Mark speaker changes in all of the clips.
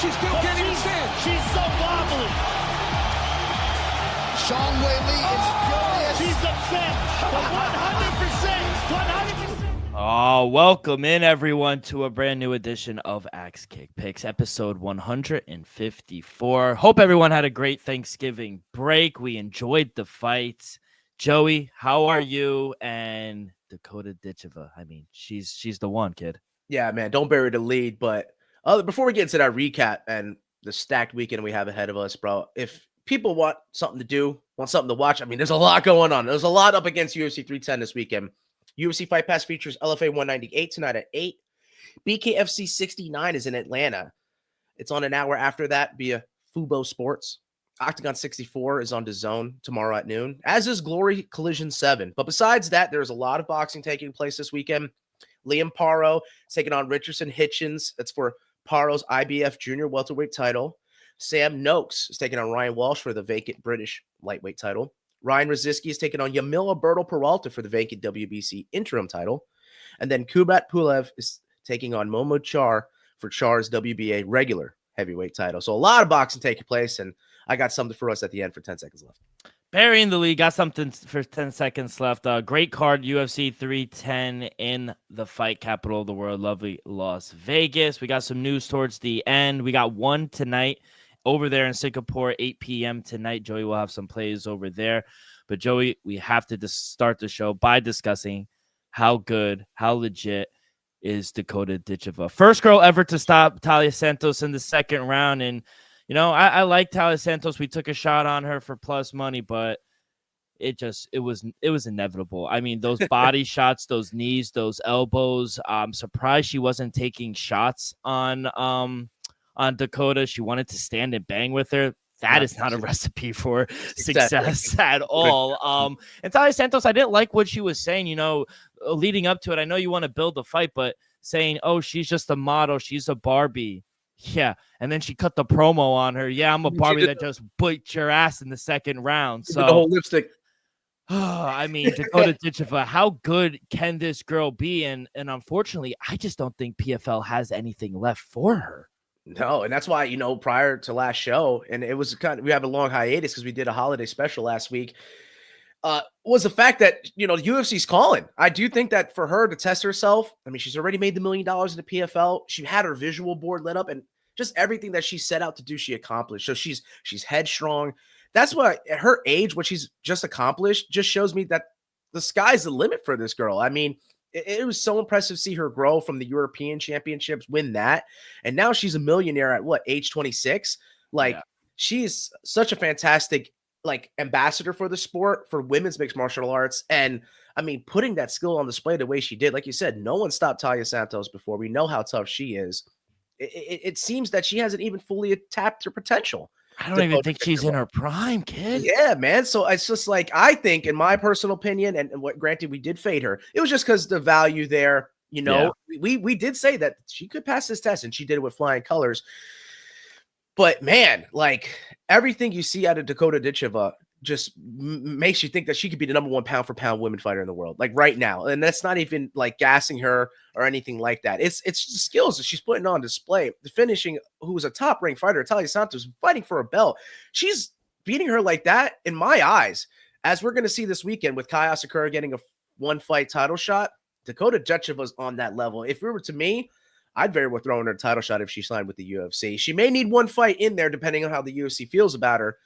Speaker 1: she still can't even stand.
Speaker 2: She's so wobbly.
Speaker 3: Zhang Weili is furious.
Speaker 2: She's upset. But 100%.
Speaker 4: Oh, welcome in everyone to a brand new edition of Axe Kick Picks, episode 154. Hope everyone had a great Thanksgiving break. We enjoyed the fights. Joey, how are you? And Dakota Ditcheva. I mean, she's the one, kid.
Speaker 5: Yeah, man, don't bury the lead. But before we get into that recap and the stacked weekend we have ahead of us, bro, if people want something to do, want something to watch, I mean, there's a lot going on. There's a lot up against UFC 310 this weekend. UFC Fight Pass features LFA 198 tonight at 8. BKFC 69 is in Atlanta. It's on an hour after that via Fubo Sports. Octagon 64 is on DAZN tomorrow at noon, as is Glory Collision 7. But besides that, there's a lot of boxing taking place this weekend. Liam Paro is taking on Richardson Hitchens. That's for Paro's IBF Junior welterweight title. Sam Noakes is taking on Ryan Walsh for the vacant British lightweight title. Ryan Rosicky is taking on Yamil Alberto Peralta for the vacant WBC interim title. And then Kubrat Pulev is taking on Momo Char for Char's WBA regular heavyweight title. So a lot of boxing taking place, and I got something for us at the end for 10 seconds left.
Speaker 4: Burying the lead, got something for 10 seconds left. Great card, UFC 310 in the fight capital of the world, lovely Las Vegas. We got some news towards the end. We got one tonight over there in Singapore, 8 p.m. tonight. Joey will have some plays over there. But Joey, we have to start the show by discussing how good, how legit is Dakota Ditcheva. First girl ever to stop Taila Santos in the second round. And, you know, I like Taila Santos. We took a shot on her for plus money, but it was inevitable. I mean, those body shots, those knees, those elbows. I'm surprised she wasn't taking shots on Dakota. She wanted to stand and bang with her. That is not a recipe for success at all. And Taila Santos, I didn't like what she was saying, you know, leading up to it. I know you want to build the fight, but saying, oh, she's just a model. She's a Barbie. Yeah. And then she cut the promo on her. Yeah, I'm a Barbie that just beat your ass in the second round. So
Speaker 5: the whole lipstick.
Speaker 4: I mean, Dakota Ditcheva, how good can this girl be? And unfortunately, I just don't think PFL has anything left for her.
Speaker 5: No, and that's why, you know, prior to last show, and it was we have a long hiatus because we did a holiday special last week, was the fact that, you know, the UFC's calling. I do think that for her to test herself, I mean, she's already made the $1 million in the PFL. She had her visual board lit up, and just everything that she set out to do, she accomplished. So she's headstrong. That's why at her age, what she's just accomplished just shows me that the sky's the limit for this girl. I mean, it was so impressive to see her grow from the European Championships, win that. And now she's a millionaire at what, age 26? Like, yeah. She's such a fantastic, like, ambassador for the sport, for women's mixed martial arts. And I mean, putting that skill on display the way she did, like you said, no one stopped Taila Santos before. We know how tough she is. It seems that she hasn't even fully tapped her potential.
Speaker 4: I don't even think she's in her prime, kid.
Speaker 5: Yeah, man. So it's just like, I think, in my personal opinion, and what, granted, we did fade her. It was just because the value there, you know, we did say that she could pass this test, and she did it with flying colors. But man, like, everything you see out of Dakota Ditcheva just makes you think that she could be the number 1 pound for pound women fighter in the world, like right now. And that's not even like gassing her or anything like that. It's the skills that she's putting on display. The finishing, who was a top ranked fighter, Taila Santos, fighting for a belt. She's beating her like that in my eyes, as we're going to see this weekend with Kai Asakura getting a 1-fight title shot. Dakota Ditcheva's on that level. If it were to me, I'd very well throw in her a title shot if she signed with the UFC. She may need 1 fight in there depending on how the UFC feels about her.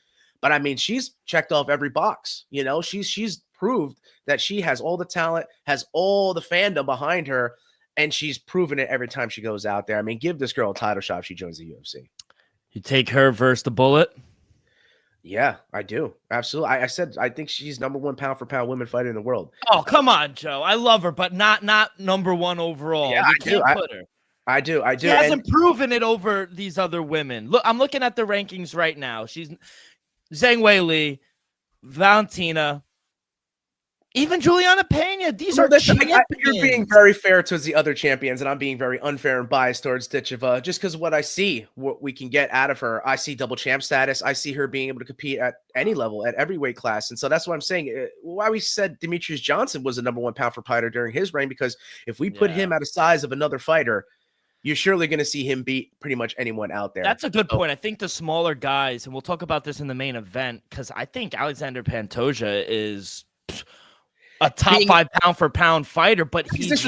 Speaker 5: But I mean, she's checked off every box. You know, she's proved that she has all the talent, has all the fandom behind her, and she's proven it every time she goes out there. I mean, give this girl a title shot if she joins the UFC.
Speaker 4: You take her versus the Bullet?
Speaker 5: Yeah, I do. Absolutely. I said I think she's number 1 pound for pound women fighter in the world.
Speaker 4: Oh, come on, Joe. I love her, but not number 1 overall.
Speaker 5: Yeah,
Speaker 4: you can't put her.
Speaker 5: I do.
Speaker 4: She hasn't proven it over these other women. Look, I'm looking at the rankings right now. She's Zhang Weili, Valentina, even Juliana Pena. These are champions.
Speaker 5: You're being very fair towards the other champions, and I'm being very unfair and biased towards Ditcheva just because of what I see, what we can get out of her. I see double champ status. I see her being able to compete at any level, at every weight class. And so that's what I'm saying. Why we said Demetrius Johnson was the number 1 pound for fighter during his reign, because if we put him at a size of another fighter, you're surely going to see him beat pretty much anyone out there.
Speaker 4: That's a good point. I think the smaller guys, and we'll talk about this in the main event, because I think Alexander Pantoja is a top 5 pound for pound fighter, but he's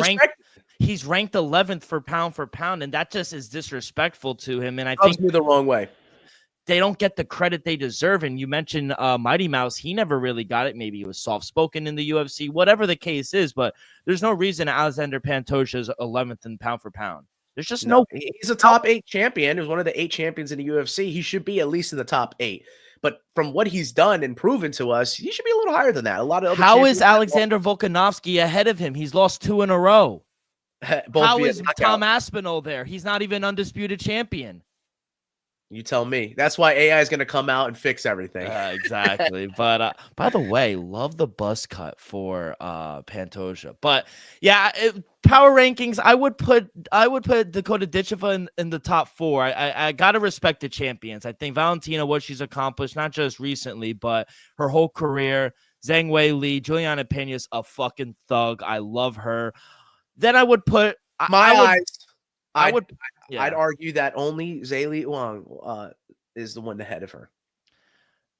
Speaker 4: ranked 11th for pound, and that just is disrespectful to him. And I think
Speaker 5: the wrong way.
Speaker 4: They don't get the credit they deserve. And you mentioned Mighty Mouse. He never really got it. Maybe he was soft-spoken in the UFC, whatever the case is. But there's no reason Alexander Pantoja is 11th in pound for pound. There's just no.
Speaker 5: He's a top 8 champion. He's one of the 8 champions in the UFC. He should be at least in the top 8. But from what he's done and proven to us, he should be a little higher than that. A lot of other
Speaker 4: How is Alexander Volkanovski ahead of him? He's lost 2 in a row. How is Tom Aspinall there? He's not even undisputed champion.
Speaker 5: You tell me. That's why AI is going to come out and fix everything.
Speaker 4: Exactly. But by the way, love the buzz cut for Pantoja. But yeah, power rankings. I would put Dakota Ditcheva in the top 4. I gotta respect the champions. I think Valentina, what she's accomplished, not just recently, but her whole career. Zhang Wei Li, Juliana Pena's a fucking thug. I love her. Then I would put
Speaker 5: I'd argue that only Zhang Wang is the one ahead of her.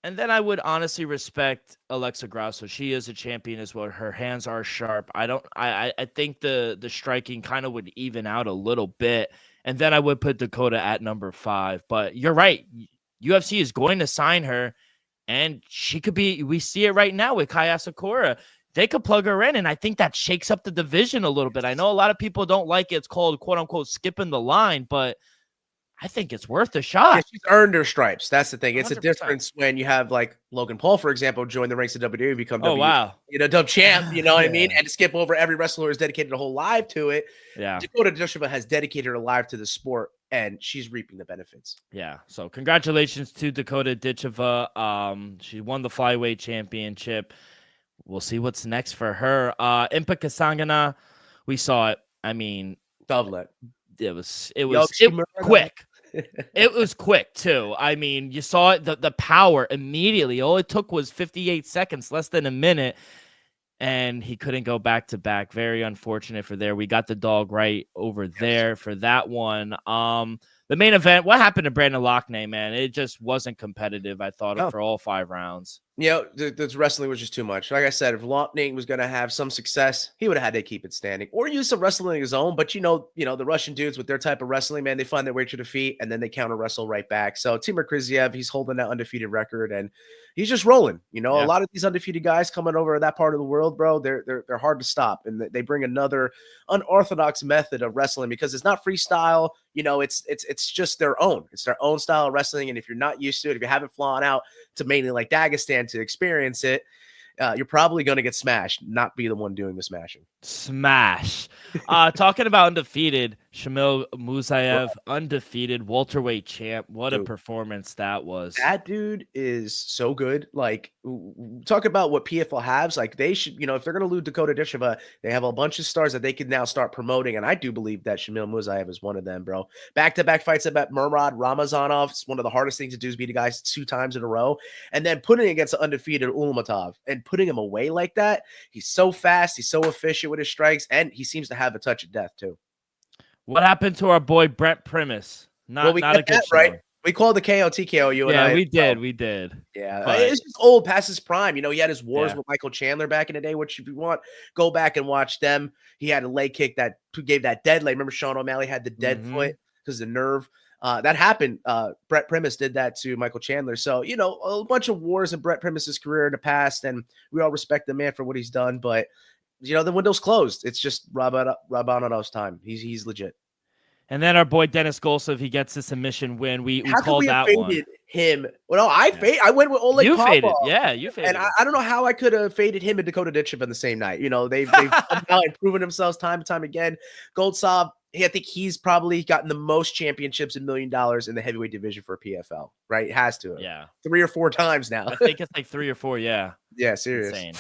Speaker 4: And then I would honestly respect Alexa Grasso. She is a champion as well. Her hands are sharp. I think the striking kind of would even out a little bit. And then I would put Dakota at number 5. But you're right. UFC is going to sign her, and she could be. We see it right now with Kaya Sakura. They could plug her in, and I think that shakes up the division a little bit. I know a lot of people don't like it. It's called, quote-unquote, skipping the line, but I think it's worth a shot.
Speaker 5: Yeah, she's earned her stripes. That's the thing. It's
Speaker 4: 100%.
Speaker 5: a difference when you have, like, Logan Paul, for example, join the ranks of WWE, become
Speaker 4: wow.
Speaker 5: dub champ, you know what I mean? And to skip over every wrestler who's dedicated a whole live to it.
Speaker 4: Yeah.
Speaker 5: Dakota Ditcheva has dedicated her life to the sport, and she's reaping the benefits.
Speaker 4: Yeah. So congratulations to Dakota Ditcheva. She won the flyweight championship. We'll see what's next for her. Impa Kasangana, we saw it. I mean,
Speaker 5: Doublet.
Speaker 4: It was quick. It was quick too. I mean, you saw it, the power immediately. All it took was 58 seconds, less than a minute, and he couldn't go back to back. Very unfortunate for there. We got the dog right over there for that one. The main event, what happened to Brandon Loughnane, man? It just wasn't competitive, I thought, for all 5 rounds.
Speaker 5: You know, the wrestling was just too much. Like I said, if Loughnane was going to have some success, he would have had to keep it standing or use some wrestling of his own. But, you know, the Russian dudes with their type of wrestling, man, they find their way to defeat, and then they counter wrestle right back. So Timur Kriziev, he's holding that undefeated record, and he's just rolling. You know, A lot of these undefeated guys coming over that part of the world, bro, they're hard to stop. And they bring another unorthodox method of wrestling because it's not freestyle. You know, it's just their own. It's their own style of wrestling. And if you're not used to it, if you haven't flown out to mainly like Dagestan to experience it, you're probably going to get smashed, not be the one doing the smashing.
Speaker 4: Smash. Talking about undefeated, Shamil Musayev, undefeated welterweight champ. What a performance that was.
Speaker 5: That dude is so good. Like, talk about what PFL has. Like, they should, if they're going to lose Dakota Ditcheva, they have a bunch of stars that they can now start promoting. And I do believe that Shamil Musayev is one of them, bro. Back-to-back fights about Murad Ramazanov. It's one of the hardest things to do is beat a guy 2 times in a row. And then putting against the undefeated Ulmatov and putting him away like that. He's so fast. He's so efficient with his strikes. And he seems to have a touch of death, too.
Speaker 4: What happened to our boy Brent Primus? Not a good show.
Speaker 5: Right. We called the KO TKO. You and I.
Speaker 4: We did.
Speaker 5: Yeah, it's just old past his prime. He had his wars with Michael Chandler back in the day. Which, if you want, go back and watch them. He had a leg kick that gave that dead leg. Remember, Sean O'Malley had the dead foot because the nerve. That happened. Brett Primus did that to Michael Chandler. So, a bunch of wars in Brett Primus's career in the past, and we all respect the man for what he's done. But the window's closed. It's just Rabanov's time. He's legit.
Speaker 4: And then our boy Dennis Golsov, he gets a submission win. We called that one.
Speaker 5: Him. Well, no, I went with Oleg
Speaker 4: You
Speaker 5: Popov.
Speaker 4: faded. Yeah, you faded.
Speaker 5: And I don't know how I could have faded him and Dakota Ditcheva in the same night. They've come out and proven themselves time and time again. Golsov, I think he's probably gotten the most championships in $1 million in the heavyweight division for PFL, right? It has to.
Speaker 4: Yeah.
Speaker 5: 3 or 4 times now.
Speaker 4: I think it's like 3 or 4, yeah.
Speaker 5: Yeah, serious.
Speaker 4: Insane.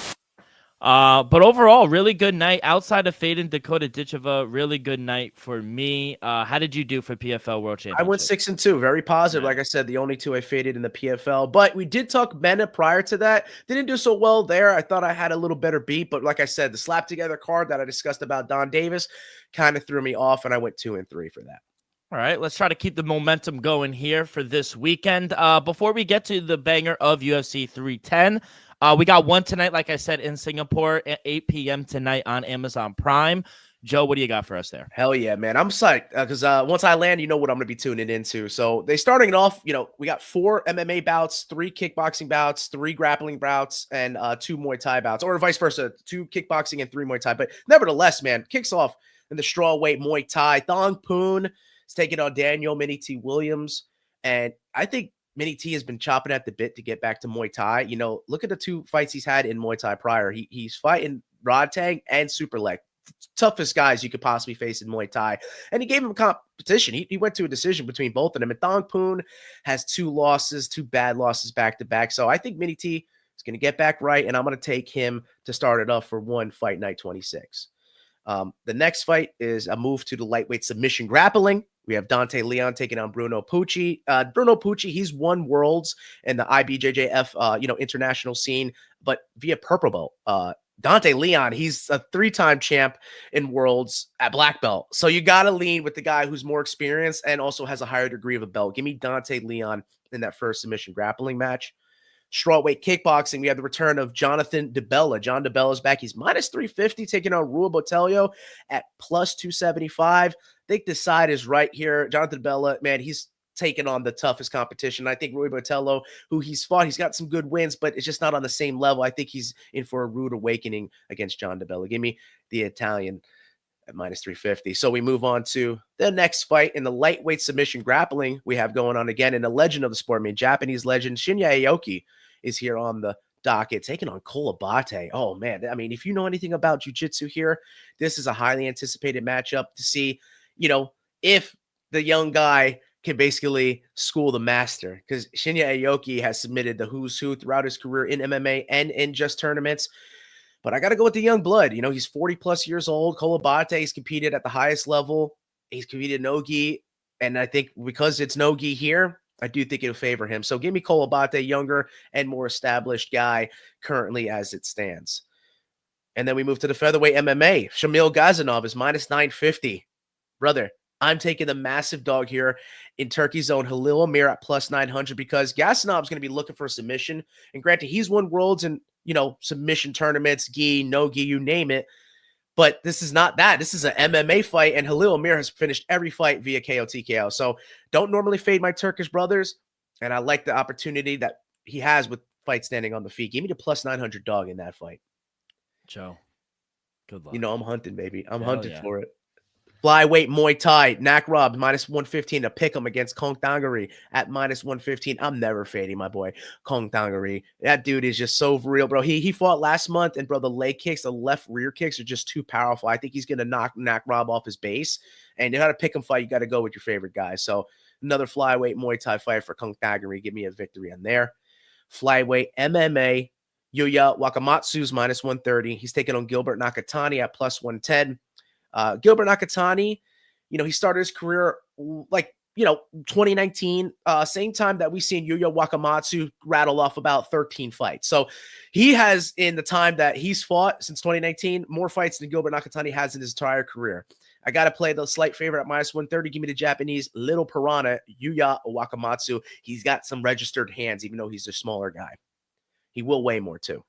Speaker 4: But overall, really good night. Outside of Fade and Dakota Ditcheva, really good night for me. How did you do for PFL World Championship?
Speaker 5: I went 6-2, very positive.
Speaker 4: Yeah.
Speaker 5: Like I said, the only two I faded in the PFL. But we did talk Mena prior to that. Didn't do so well there. I thought I had a little better beat. But like I said, the slap together card that I discussed about Don Davis kind of threw me off, and I went 2-3 for that.
Speaker 4: All right, let's try to keep the momentum going here for this weekend. Before we get to the banger of UFC 310, we got one tonight, like I said, in Singapore at 8 p.m. tonight on Amazon Prime. Joe, what do you got for us there?
Speaker 5: Hell yeah, man. I'm psyched because once I land, you know what I'm going to be tuning into. So they starting it off, we got 4 MMA bouts, 3 kickboxing bouts, 3 grappling bouts, and 2 Muay Thai bouts, or vice versa, 2 kickboxing and 3 Muay Thai. But nevertheless, man, kicks off in the strawweight Muay Thai. Thong Poon is taking on Daniel Mini T. Williams. And I think Mini T has been chopping at the bit to get back to Muay Thai. Look at the 2 fights he's had in Muay Thai prior. He's fighting Rodtang and Superleg. Toughest guys you could possibly face in Muay Thai. And he gave him competition. He went to a decision between both of them. And Thong Poon has 2 losses, 2 bad losses back-to-back. So I think Mini T is going to get back right, and I'm going to take him to start it off for one Fight Night 26. The next fight is a move to the lightweight submission grappling. We have Dante Leon taking on Bruno Pucci. Bruno Pucci, he's won worlds in the IBJJF, international scene, but via purple belt. Dante Leon, he's a 3-time champ in worlds at black belt. So you got to lean with the guy who's more experienced and also has a higher degree of a belt. Give me Dante Leon in that first submission grappling match. Strawweight kickboxing, we have the return of Jonathan DeBella. John DeBella is back. He's minus 350, taking on Rua Botelho at plus 275. I think the side is right here. Jonathan DeBella, man, he's taking on the toughest competition. I think Rui Botelho, who he's fought, he's got some good wins, but it's just not on the same level. I think he's in for a rude awakening against John DeBella. Give me the Italian at minus 350. So we move on to the next fight in the lightweight submission grappling we have going on again. And a legend of the sport, Japanese legend Shinya Aoki is here on the docket, taking on Kolabate. Oh, man. I mean, if you know anything about jiu-jitsu here, this is a highly anticipated matchup to see, if the young guy can basically school the master, because Shinya Aoki has submitted the who's who throughout his career in MMA and in just tournaments. But I got to go with the young blood. He's 40 plus years old. Kolabate, he's competed at the highest level. He's competed no-gi. And I think because it's no-gi here, I do think it'll favor him. So give me Kolabate, younger and more established guy currently as it stands. And then we move to the featherweight MMA. Shamil Gazanov is minus 950. Brother, I'm taking the massive dog here in Turkey's own Halil Amir at plus 900 because Gasanov's going to be looking for a submission. And granted, he's won worlds and, submission tournaments, gi, no gi, you name it. But this is not that. This is an MMA fight, and Halil Amir has finished every fight via KO TKO. So don't normally fade my Turkish brothers, and I like the opportunity that he has with fight standing on the feet. Give me the plus 900 dog in that fight.
Speaker 4: Joe, good luck.
Speaker 5: I'm hunting, baby. I'm hunting for it. Flyweight Muay Thai, Nak Rob, minus 115 to pick him against Kong Tangari at minus 115. I'm never fading my boy, Kong Tangari. That dude is just so real, bro. He fought last month, and, bro, the leg kicks, the left rear kicks are just too powerful. I think he's going to knock Nak Rob off his base. And you got to pick him fight, you got to go with your favorite guy. So another flyweight Muay Thai fight for Kong Tangari. Give me a victory on there. Flyweight MMA, Yuya Wakamatsu's minus 130. He's taking on Gilbert Nakatani at plus 110. Gilbert Nakatani, he started his career 2019, same time that we've seen Yuya Wakamatsu rattle off about 13 fights. So he has, in the time that he's fought since 2019, more fights than Gilbert Nakatani has in his entire career. I got to play the slight favorite at minus 130. Give me the Japanese little piranha, Yuya Wakamatsu. He's got some registered hands, even though he's a smaller guy. He will weigh more too.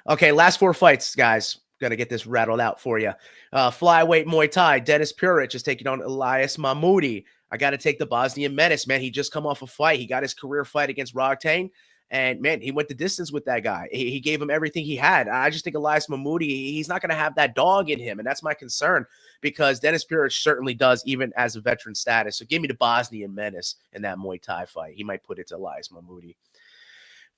Speaker 5: Okay, last 4 fights, guys. Gonna get this rattled out for you. Flyweight Muay Thai, Dennis Puric is taking on Elias Mahmoudi. I got to take the Bosnian menace, man. He just come off a fight. He got his career fight against Rodtang, and, man, he went the distance with that guy. He gave him everything he had. I just think Elias Mahmoudi, he's not going to have that dog in him, and that's my concern because Dennis Puric certainly does, even as a veteran status. So give me the Bosnian menace in that Muay Thai fight. He might put it to Elias Mahmoudi.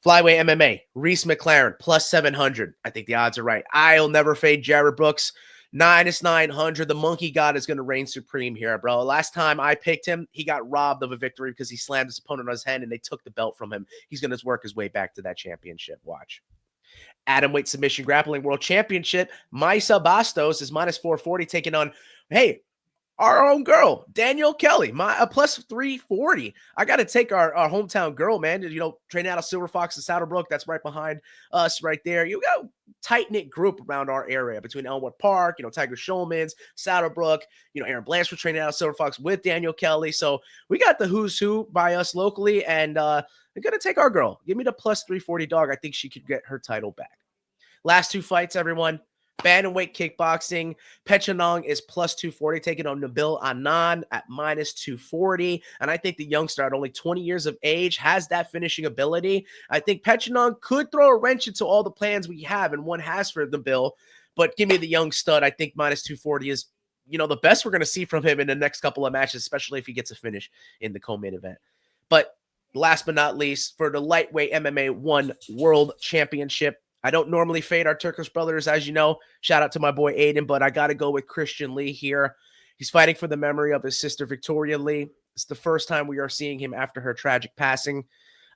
Speaker 5: Flyweight MMA, Reese McLaren, plus 700. I think the odds are right. I'll never fade Jared Brooks. Minus 900. The monkey god is going to reign supreme here, bro. Last time I picked him, he got robbed of a victory because he slammed his opponent on his head and they took the belt from him. He's going to work his way back to that championship. Watch. Atomweight Submission Grappling World Championship. Maisa Bastos is minus 440 taking on, hey, our own girl, Danielle Kelly, a plus 340. I got to take our hometown girl, man. You know, training out of Silver Fox and Saddlebrook. That's right behind us right there. You got a tight-knit group around our area between Elmwood Park, you know, Tiger Schulman's, Saddlebrook, you know, Aaron Blanchard training out of Silver Fox with Danielle Kelly. So we got the who's who by us locally, and we're going to take our girl. Give me the plus 340 dog. I think she could get her title back. Last two fights, everyone. Bantamweight kickboxing. Pechanong is plus 240, taking on Nabil Anand at minus 240. And I think the youngster at only 20 years of age has that finishing ability. I think Pechanong could throw a wrench into all the plans we have and one has for Nabil. But give me the young stud. I think minus 240 is, you know, the best we're going to see from him in the next couple of matches, especially if he gets a finish in the co-main event. But last but not least, for the lightweight MMA 1 World Championship, I don't normally fade our Turkish brothers, as you know. Shout out to my boy Aiden, but I got to go with Christian Lee here. He's fighting for the memory of his sister, Victoria Lee. It's the first time we are seeing him after her tragic passing.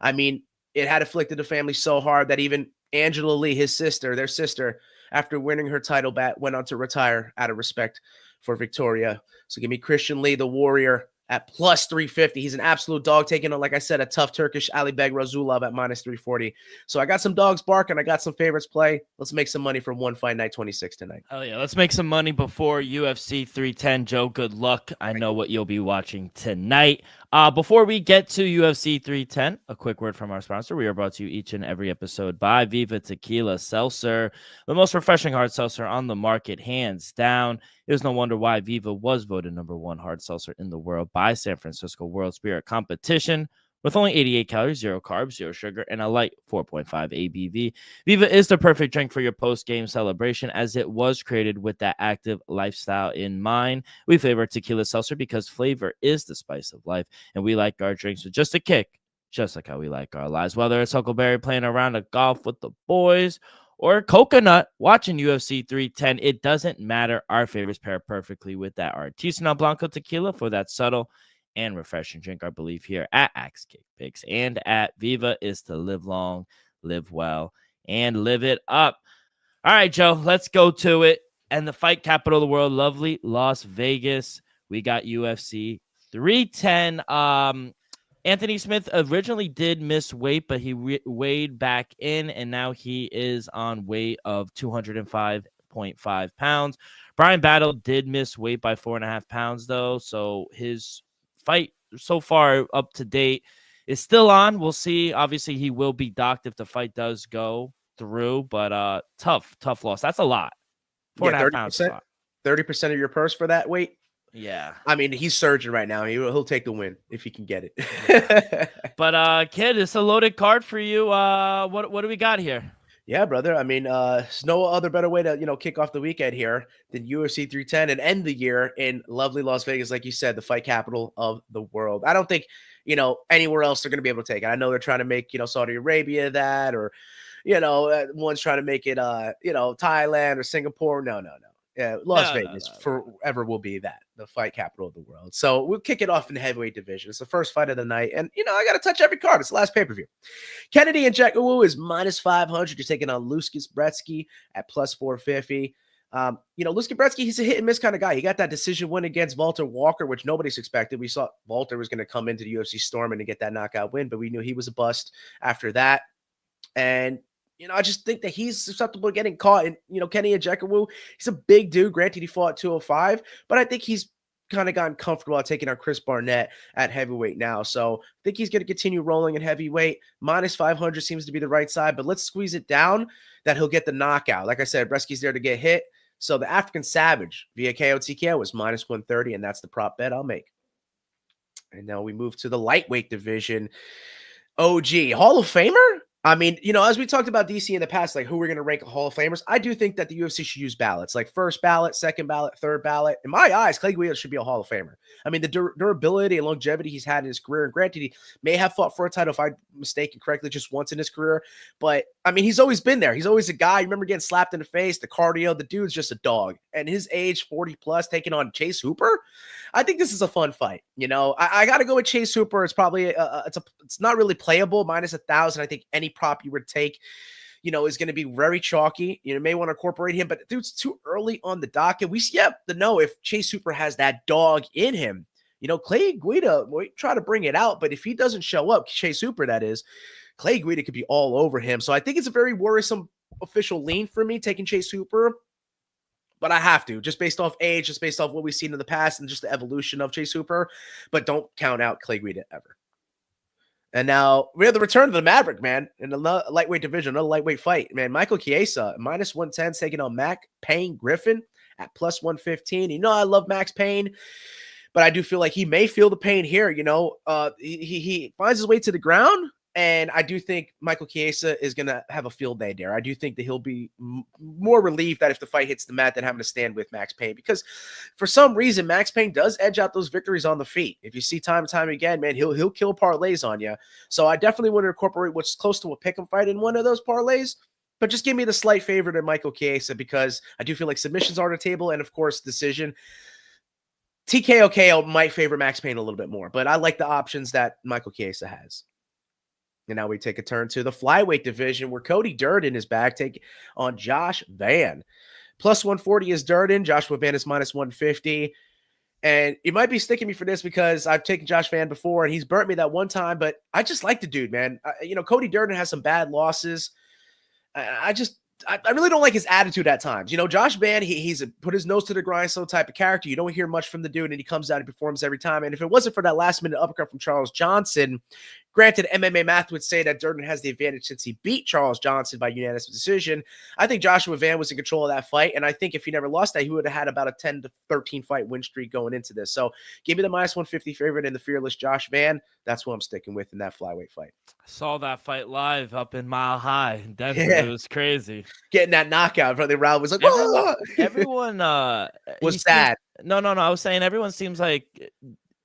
Speaker 5: I mean, it had afflicted the family so hard that even Angela Lee, his sister, their sister, after winning her title bat, went on to retire out of respect for Victoria. So give me Christian Lee, the warrior, at plus 350. He's an absolute dog, taking on, like I said, a tough Turkish Alibek Razulov at minus 340. So I got some dogs barking. I got some favorites play. Let's make some money from One Fight Night 26 tonight.
Speaker 4: Hell yeah. Let's make some money before UFC 310. Joe, good luck. I know what you'll be watching tonight. Before we get to UFC 310, a quick word from our sponsor. We are brought to you each and every episode by Viva Tequila Seltzer, the most refreshing hard seltzer on the market, hands down. It was no wonder why Viva was voted #1 hard seltzer in the world by San Francisco World Spirit Competition. With only 88 calories, 0 carbs, 0 sugar, and a light 4.5 ABV, Viva is the perfect drink for your post-game celebration, as it was created with that active lifestyle in mind. We flavor tequila seltzer because flavor is the spice of life, and we like our drinks with just a kick, just like how we like our lives. Whether it's Huckleberry playing a round of golf with the boys or Coconut watching UFC 310, it doesn't matter. Our favorites pair perfectly with that Artisanal Blanco tequila for that subtle and refreshing drink. Our belief here at Axe Kick Picks and at Viva is to live long, live well, and live it up. All right, Joe, let's go to it. And the fight capital of the world, lovely Las Vegas. We got UFC 310. Anthony Smith originally did miss weight, but he weighed back in, and now he is on weight of 205.5 pounds. Brian Battle did miss weight by 4.5 pounds, though, so his fight so far up to date is still on. We'll see. Obviously, he will be docked if the fight does go through, but tough loss. That's a lot. 4.5 pounds.
Speaker 5: 30% of your purse for that weight.
Speaker 4: Yeah.
Speaker 5: I mean, he's surging right now. He'll take the win if he can get it.
Speaker 4: But kid, it's a loaded card for you. What do we got here?
Speaker 5: Yeah, brother. I mean, there's no other better way to, you know, kick off the weekend here than UFC 310 and end the year in lovely Las Vegas, like you said, the fight capital of the world. I don't think, you know, anywhere else they're going to be able to take it. I know they're trying to make, you know, Saudi Arabia that, or, you know, one's trying to make it, you know, Thailand or Singapore. No. Yeah, Las Vegas forever will be that, the fight capital of the world. So we'll kick it off in the heavyweight division. It's the first fight of the night. And, you know, I got to touch every card. It's the last pay-per-view. Kennedy and Nzechukwu is minus 500. You're taking on Łukasz Brzeski at plus 450. You know, Łukasz Brzeski, he's a hit and miss kind of guy. He got that decision win against Walter Walker, which nobody's expected. We saw Walter was going to come into the UFC storming and get that knockout win, but we knew he was a bust after that. And, you know, I just think that he's susceptible to getting caught. And, you know, Kenny Nzechukwu, he's a big dude. Granted, he fought at 205, but I think he's kind of gotten comfortable at taking on Chris Barnett at heavyweight now. So I think he's going to continue rolling in heavyweight. Minus 500 seems to be the right side, but let's squeeze it down that he'll get the knockout. Like I said, Brzeski's there to get hit. So the African Savage via KO TKO was minus 130, and that's the prop bet I'll make. And now we move to the lightweight division. OG, Hall of Famer? I mean, you know, as we talked about DC in the past, like who we're going to rank Hall of Famers, I do think that the UFC should use ballots, like first ballot, second ballot, third ballot. In my eyes, Clay Guida should be a Hall of Famer. I mean, the durability and longevity he's had in his career, and granted, he may have fought for a title, if I'm mistaken correctly, just once in his career. But, I mean, he's always been there. He's always a guy. You remember getting slapped in the face, the cardio. The dude's just a dog. And his age, 40 plus, taking on Chase Hooper, I think this is a fun fight. You know, I got to go with Chase Hooper. It's probably, it's not really playable, minus 1,000. I think any prop you would take, is going to be very chalky. You may want to incorporate him, but dude's too early on the docket. We have to know if Chase Hooper has that dog in him. Clay Guida, we try to bring it out, but if he doesn't show up, Chase Hooper, that is, Clay Guida could be all over him. So I think it's a very worrisome official lean for me taking Chase Hooper, but I have to, just based off age, just based off what we've seen in the past and just the evolution of Chase Hooper, but don't count out Clay Guida ever. And now we have the return of the Maverick, man, in the lightweight division, another lightweight fight, man. Michael Chiesa, minus 110, taking on Max Payne Griffin at plus 115. I love Max Payne, but I do feel like he may feel the pain here. He finds his way to the ground, and I do think Michael Chiesa is going to have a field day there. I do think that he'll be more relieved that if the fight hits the mat than having to stand with Max Payne, because for some reason, Max Payne does edge out those victories on the feet. If you see time and time again, man, he'll kill parlays on you. So I definitely want to incorporate what's close to a pick'em fight in one of those parlays, but just give me the slight favorite in Michael Chiesa, because I do feel like submissions are on the table, and of course, decision. TKO KO might favor Max Payne a little bit more, but I like the options that Michael Chiesa has. And now we take a turn to the flyweight division, where Cody Durden is back, taking on Josh Van. Plus 140 is Durden. Joshua Van is minus 150. And you might be sticking me for this because I've taken Josh Van before, and he's burnt me that one time, but I just like the dude, man. Cody Durden has some bad losses. I really don't like his attitude at times. Josh Van, he's a put his nose to the grindstone type of character. You don't hear much from the dude, and he comes out and performs every time. And if it wasn't for that last-minute uppercut from Charles Johnson, granted, MMA math would say that Durden has the advantage since he beat Charles Johnson by unanimous decision. I think Joshua Van was in control of that fight, and I think if he never lost that, he would have had about a 10 to 13 fight win streak going into this. So give me the minus 150 favorite in the fearless Josh Van. That's what I'm sticking with in that flyweight fight.
Speaker 4: I saw that fight live up in Mile High. Definitely, It was crazy.
Speaker 5: Getting that knockout in front of the crowd was like,
Speaker 4: everyone
Speaker 5: was sad.
Speaker 4: No. I was saying everyone seems like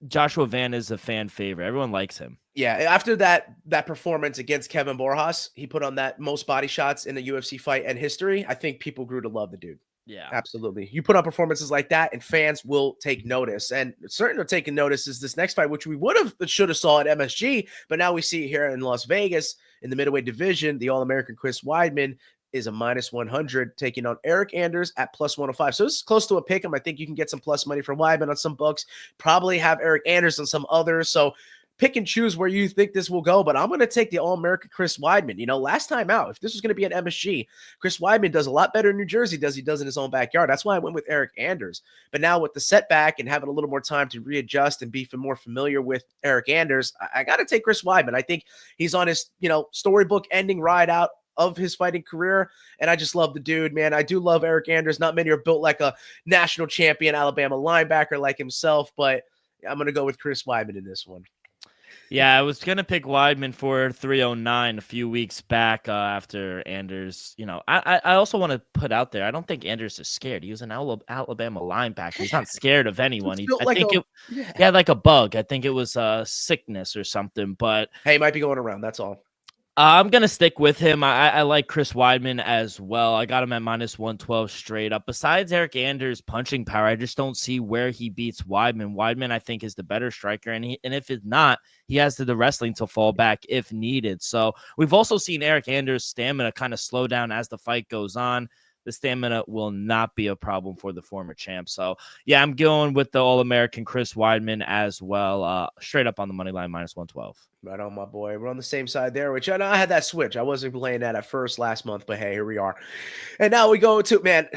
Speaker 4: Joshua Van is a fan favorite. Everyone likes him.
Speaker 5: Yeah, after that performance against Kevin Borjas, he put on that most body shots in the UFC fight in history. I think people grew to love the dude.
Speaker 4: Yeah,
Speaker 5: absolutely. You put on performances like that, and fans will take notice. And certainly taking notice is this next fight, which we should have saw at MSG, but now we see it here in Las Vegas in the middleweight division. The All-American Chris Weidman is a minus 100, taking on Eric Anders at plus 105. So this is close to a pick 'em. I think you can get some plus money for Weidman on some books. Probably have Eric Anders on some others. So pick and choose where you think this will go, but I'm going to take the All-American Chris Weidman. Last time out, if this was going to be an MSG, Chris Weidman does a lot better in New Jersey than he does in his own backyard. That's why I went with Eric Anders. But now with the setback and having a little more time to readjust and be more familiar with Eric Anders, I got to take Chris Weidman. I think he's on his, storybook ending ride out of his fighting career, and I just love the dude, man. I do love Eric Anders. Not many are built like a national champion Alabama linebacker like himself, but I'm going to go with Chris Weidman in this one.
Speaker 4: Yeah, I was going to pick Weidman for 309 a few weeks back after Anders. I also want to put out there, I don't think Anders is scared. He was an Alabama linebacker. He's not scared of anyone. He had like a bug. I think it was sickness or something. But
Speaker 5: hey, he might be going around. That's all.
Speaker 4: I'm going to stick with him. I like Chris Weidman as well. I got him at minus 112 straight up. Besides Eric Anders' punching power, I just don't see where he beats Weidman. Weidman, I think, is the better striker. And if it's not, he has the wrestling to fall back if needed. So we've also seen Eric Anders' stamina kind of slow down as the fight goes on. The stamina will not be a problem for the former champ. So, yeah, I'm going with the All-American Chris Weidman as well. Straight up on the money line, minus 112.
Speaker 5: Right on, my boy. We're on the same side there, which I know I had that switch. I wasn't playing that at first last month, but hey, here we are. And now we go to, man,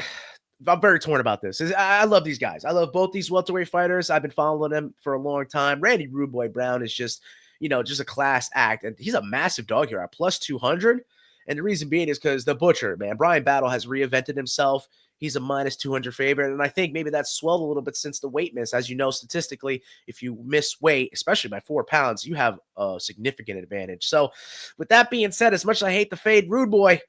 Speaker 5: I'm very torn about this. I love these guys. I love both these welterweight fighters. I've been following them for a long time. Randy Rude Boy Brown is just a class act. And he's a massive dog here at plus 200. And the reason being is because the Butcher, man, Brian Battle has reinvented himself. He's a minus 200 favorite. And I think maybe that's swelled a little bit since the weight miss. As you know, statistically, if you miss weight, especially by 4 pounds, you have a significant advantage. So with that being said, as much as I hate the fade Rude Boy,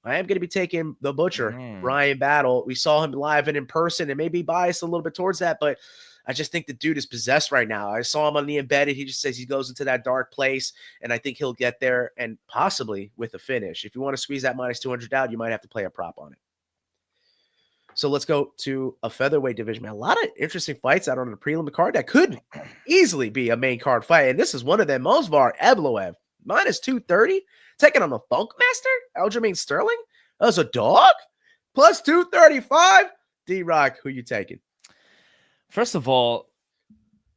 Speaker 5: I am going to be taking the Butcher, Brian Battle. We saw him live and in person, and maybe biased a little bit towards that, but I just think the dude is possessed right now. I saw him on the Embedded. He just says he goes into that dark place, and I think he'll get there and possibly with a finish. If you want to squeeze that minus 200 out, you might have to play a prop on it. So let's go to a featherweight division. Man, a lot of interesting fights out on the prelim card that could easily be a main card fight, and this is one of them. Movsar Evloev, minus 230, Taking on the Funk Master, Aljamain Sterling as a dog, plus 235. D-Rock, who you taking?
Speaker 4: First of all,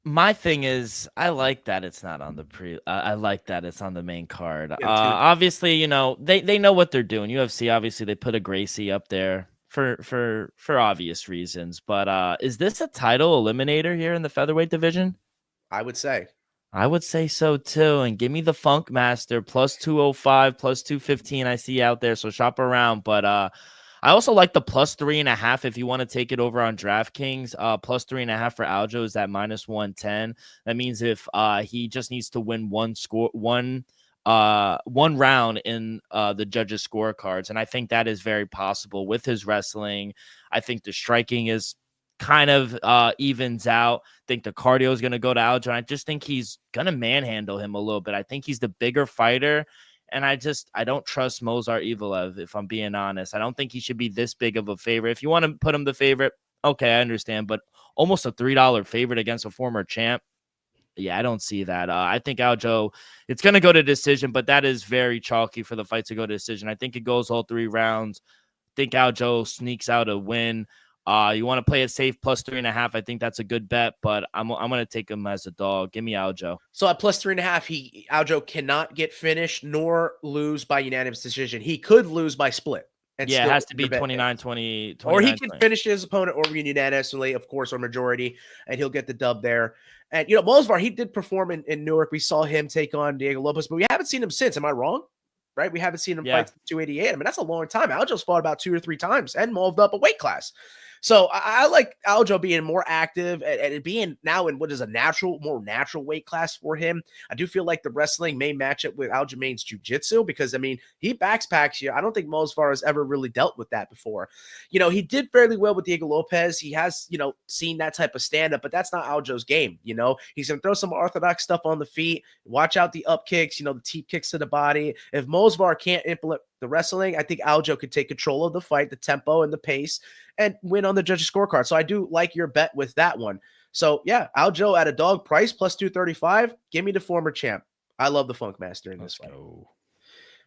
Speaker 4: my thing is, I like that it's not on the I like that it's on the main card. Obviously, you know they know what they're doing. UFC, obviously, they put a Gracie up there for obvious reasons. But is this a title eliminator here in the featherweight division?
Speaker 5: I would say
Speaker 4: so too. And give me the Funk Master plus 205, plus 215. I see out there, so shop around. But I also like the plus 3.5 if you want to take it over on DraftKings. Plus 3.5 for Aljo is at minus 110. That means if he just needs to win one round in the judges' scorecards, and I think that is very possible with his wrestling. I think the striking is kind of evens out. I think the cardio is going to go to Aljo. I just think he's going to manhandle him a little bit. I think he's the bigger fighter. And I don't trust Movsar Evloev, if I'm being honest. I don't think he should be this big of a favorite. If you want to put him the favorite, okay, I understand. But almost a $3 favorite against a former champ, yeah, I don't see that. I think Aljo, it's going to go to decision, but that is very chalky for the fight to go to decision. I think it goes all 3 rounds. I think Aljo sneaks out a win. You want to play it safe, plus 3.5. I think that's a good bet, but I'm going to take him as a dog. Give me Aljo.
Speaker 5: So at plus 3.5, Aljo cannot get finished nor lose by unanimous decision. He could lose by split.
Speaker 4: And yeah, it has to be 29-20.
Speaker 5: Or he can finish his opponent or unanimously, of course, or majority, and he'll get the dub there. And, you know, Movsar, he did perform in Newark. We saw him take on Diego Lopez, but we haven't seen him since. Am I wrong? Right? We haven't seen him fight 288. I mean, that's a long time. Aljo's fought about 2 or 3 times and moved up a weight class. So I like Aljo being more active and being now in what is a more natural weight class for him. I do feel like the wrestling may match up with Aljamain's jiu-jitsu because, I mean, he backpacks you. I don't think Movsar has ever really dealt with that before. You know, he did fairly well with Diego Lopez. He has, you know, seen that type of stand-up, but that's not Aljo's game, you know. He's going to throw some orthodox stuff on the feet, watch out the up kicks, you know, the teep kicks to the body. If Movsar can't implement the wrestling, I think Aljo could take control of the fight, the tempo and the pace, and win on the judges' scorecard. So I do like your bet with that one. So yeah, Aljo at a dog price plus 235. Give me the former champ. I love the Funk Master in this fight.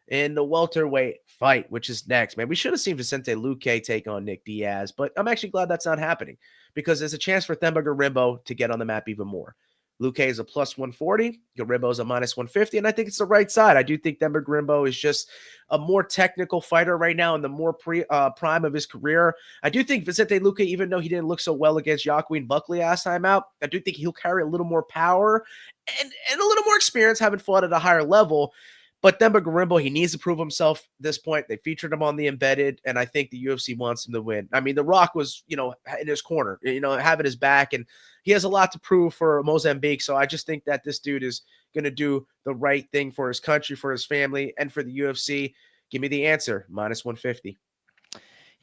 Speaker 5: In the welterweight fight, which is next, man, we should have seen Vicente Luque take on Nick Diaz, but I'm actually glad that's not happening because there's a chance for Themba Gorimbo to get on the map even more. Luque is a plus 140. Gorimbo is a minus 150, and I think it's the right side. I do think Themba Gorimbo is just a more technical fighter right now in the more prime of his career. I do think Vicente Luque, even though he didn't look so well against Joaquin Buckley last time out, I do think he'll carry a little more power and a little more experience, having fought at a higher level. But Themba Gorimbo, he needs to prove himself at this point. They featured him on the Embedded, and I think the UFC wants him to win. I mean, The Rock was, you know, in his corner, you know, having his back, and he has a lot to prove for Mozambique. So I just think that this dude is going to do the right thing for his country, for his family, and for the UFC. Give me the answer, minus 150.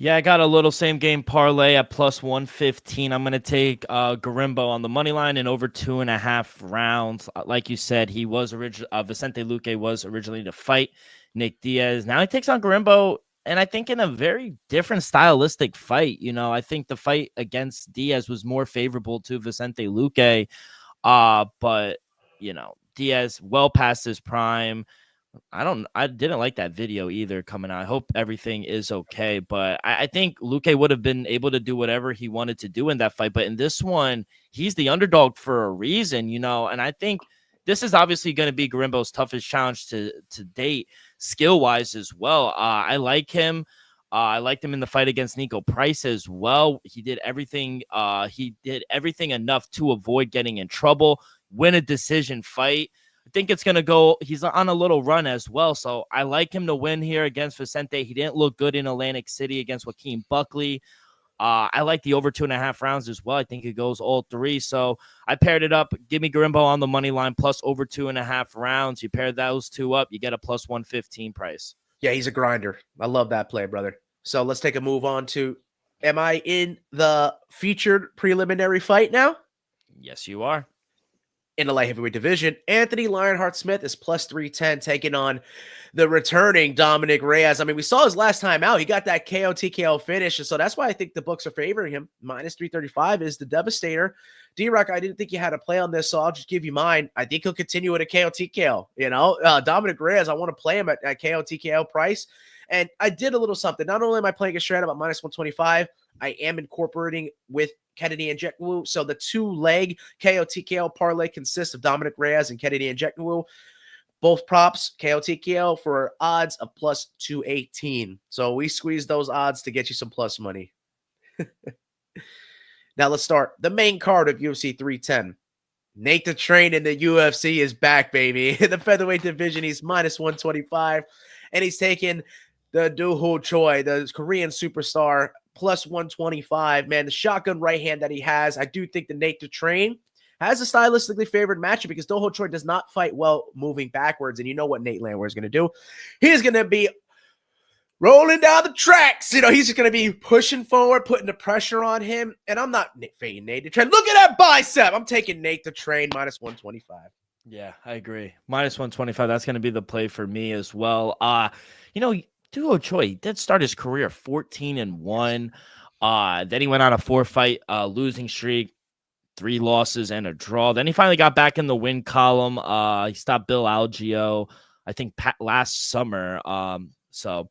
Speaker 4: Yeah, I got a little same game parlay at plus 115. I'm going to take Gorimbo on the money line and over 2.5 rounds. Like you said, he was Vicente Luque was originally to fight Nick Diaz. Now he takes on Gorimbo, and I think in a very different stylistic fight. You know, I think the fight against Diaz was more favorable to Vicente Luque, but, you know, Diaz well past his prime. I didn't like that video either coming out. I hope everything is okay, but I think Luque would have been able to do whatever he wanted to do in that fight. But in this one, he's the underdog for a reason, you know, and I think this is obviously going to be Gorimbo's toughest challenge to date, skill-wise as well. I like him. I liked him in the fight against Nico Price as well. He did everything. He did everything enough to avoid getting in trouble, win a decision fight. I think it's going to go, he's on a little run as well. So I like him to win here against Vicente. He didn't look good in Atlantic City against Joaquin Buckley. I like the over 2.5 rounds as well. I think it goes all 3. So I paired it up. Give me Gorimbo on the money line plus over 2.5 rounds. You pair those 2 up, you get a plus 115 price.
Speaker 5: Yeah, he's a grinder. I love that play, brother. So let's take a move on to, am I in the featured preliminary fight now?
Speaker 4: Yes, you are.
Speaker 5: In the light heavyweight division, Anthony Lionheart Smith is plus 310, taking on the returning Dominic Reyes. I mean, we saw his last time out. He got that KO TKO finish, and so that's why I think the books are favoring him. Minus 335 is the Devastator. D-Rock, I didn't think you had a play on this, so I'll just give you mine. I think he'll continue with a KO TKO. You know, Dominic Reyes, I want to play him at KO TKO price. And I did a little something. Not only am I playing a straight up at minus 125, I am incorporating with Kennedy Nzechukwu. So the 2-leg KO TKO parlay consists of Dominic Reyes and Kennedy Nzechukwu. Both props, KO TKO, for odds of plus 218. So we squeezed those odds to get you some plus money. Now let's start the main card of UFC 310. Nate the Train in the UFC is back, baby. In the featherweight division, he's minus 125. And he's taking the Doo-Ho Choi, the Korean superstar, plus 125. Man, the shotgun right hand that he has, I do think the Nate the Train has a stylistically favored matchup because Doo-Ho Choi does not fight well moving backwards. And you know what Nate Landwehr is going to do. He's going to be rolling down the tracks. You know, he's just going to be pushing forward, putting the pressure on him. And I'm not fading Nate the Train. Look at that bicep. I'm taking Nate the Train minus 125.
Speaker 4: Yeah, I agree. Minus 125. That's going to be the play for me as well. You know, Doo-Ho Choi did start his career 14-1. Then he went on a 4-fight losing streak, 3 losses and a draw. Then he finally got back in the win column. He stopped Bill Algeo, I think, last summer. So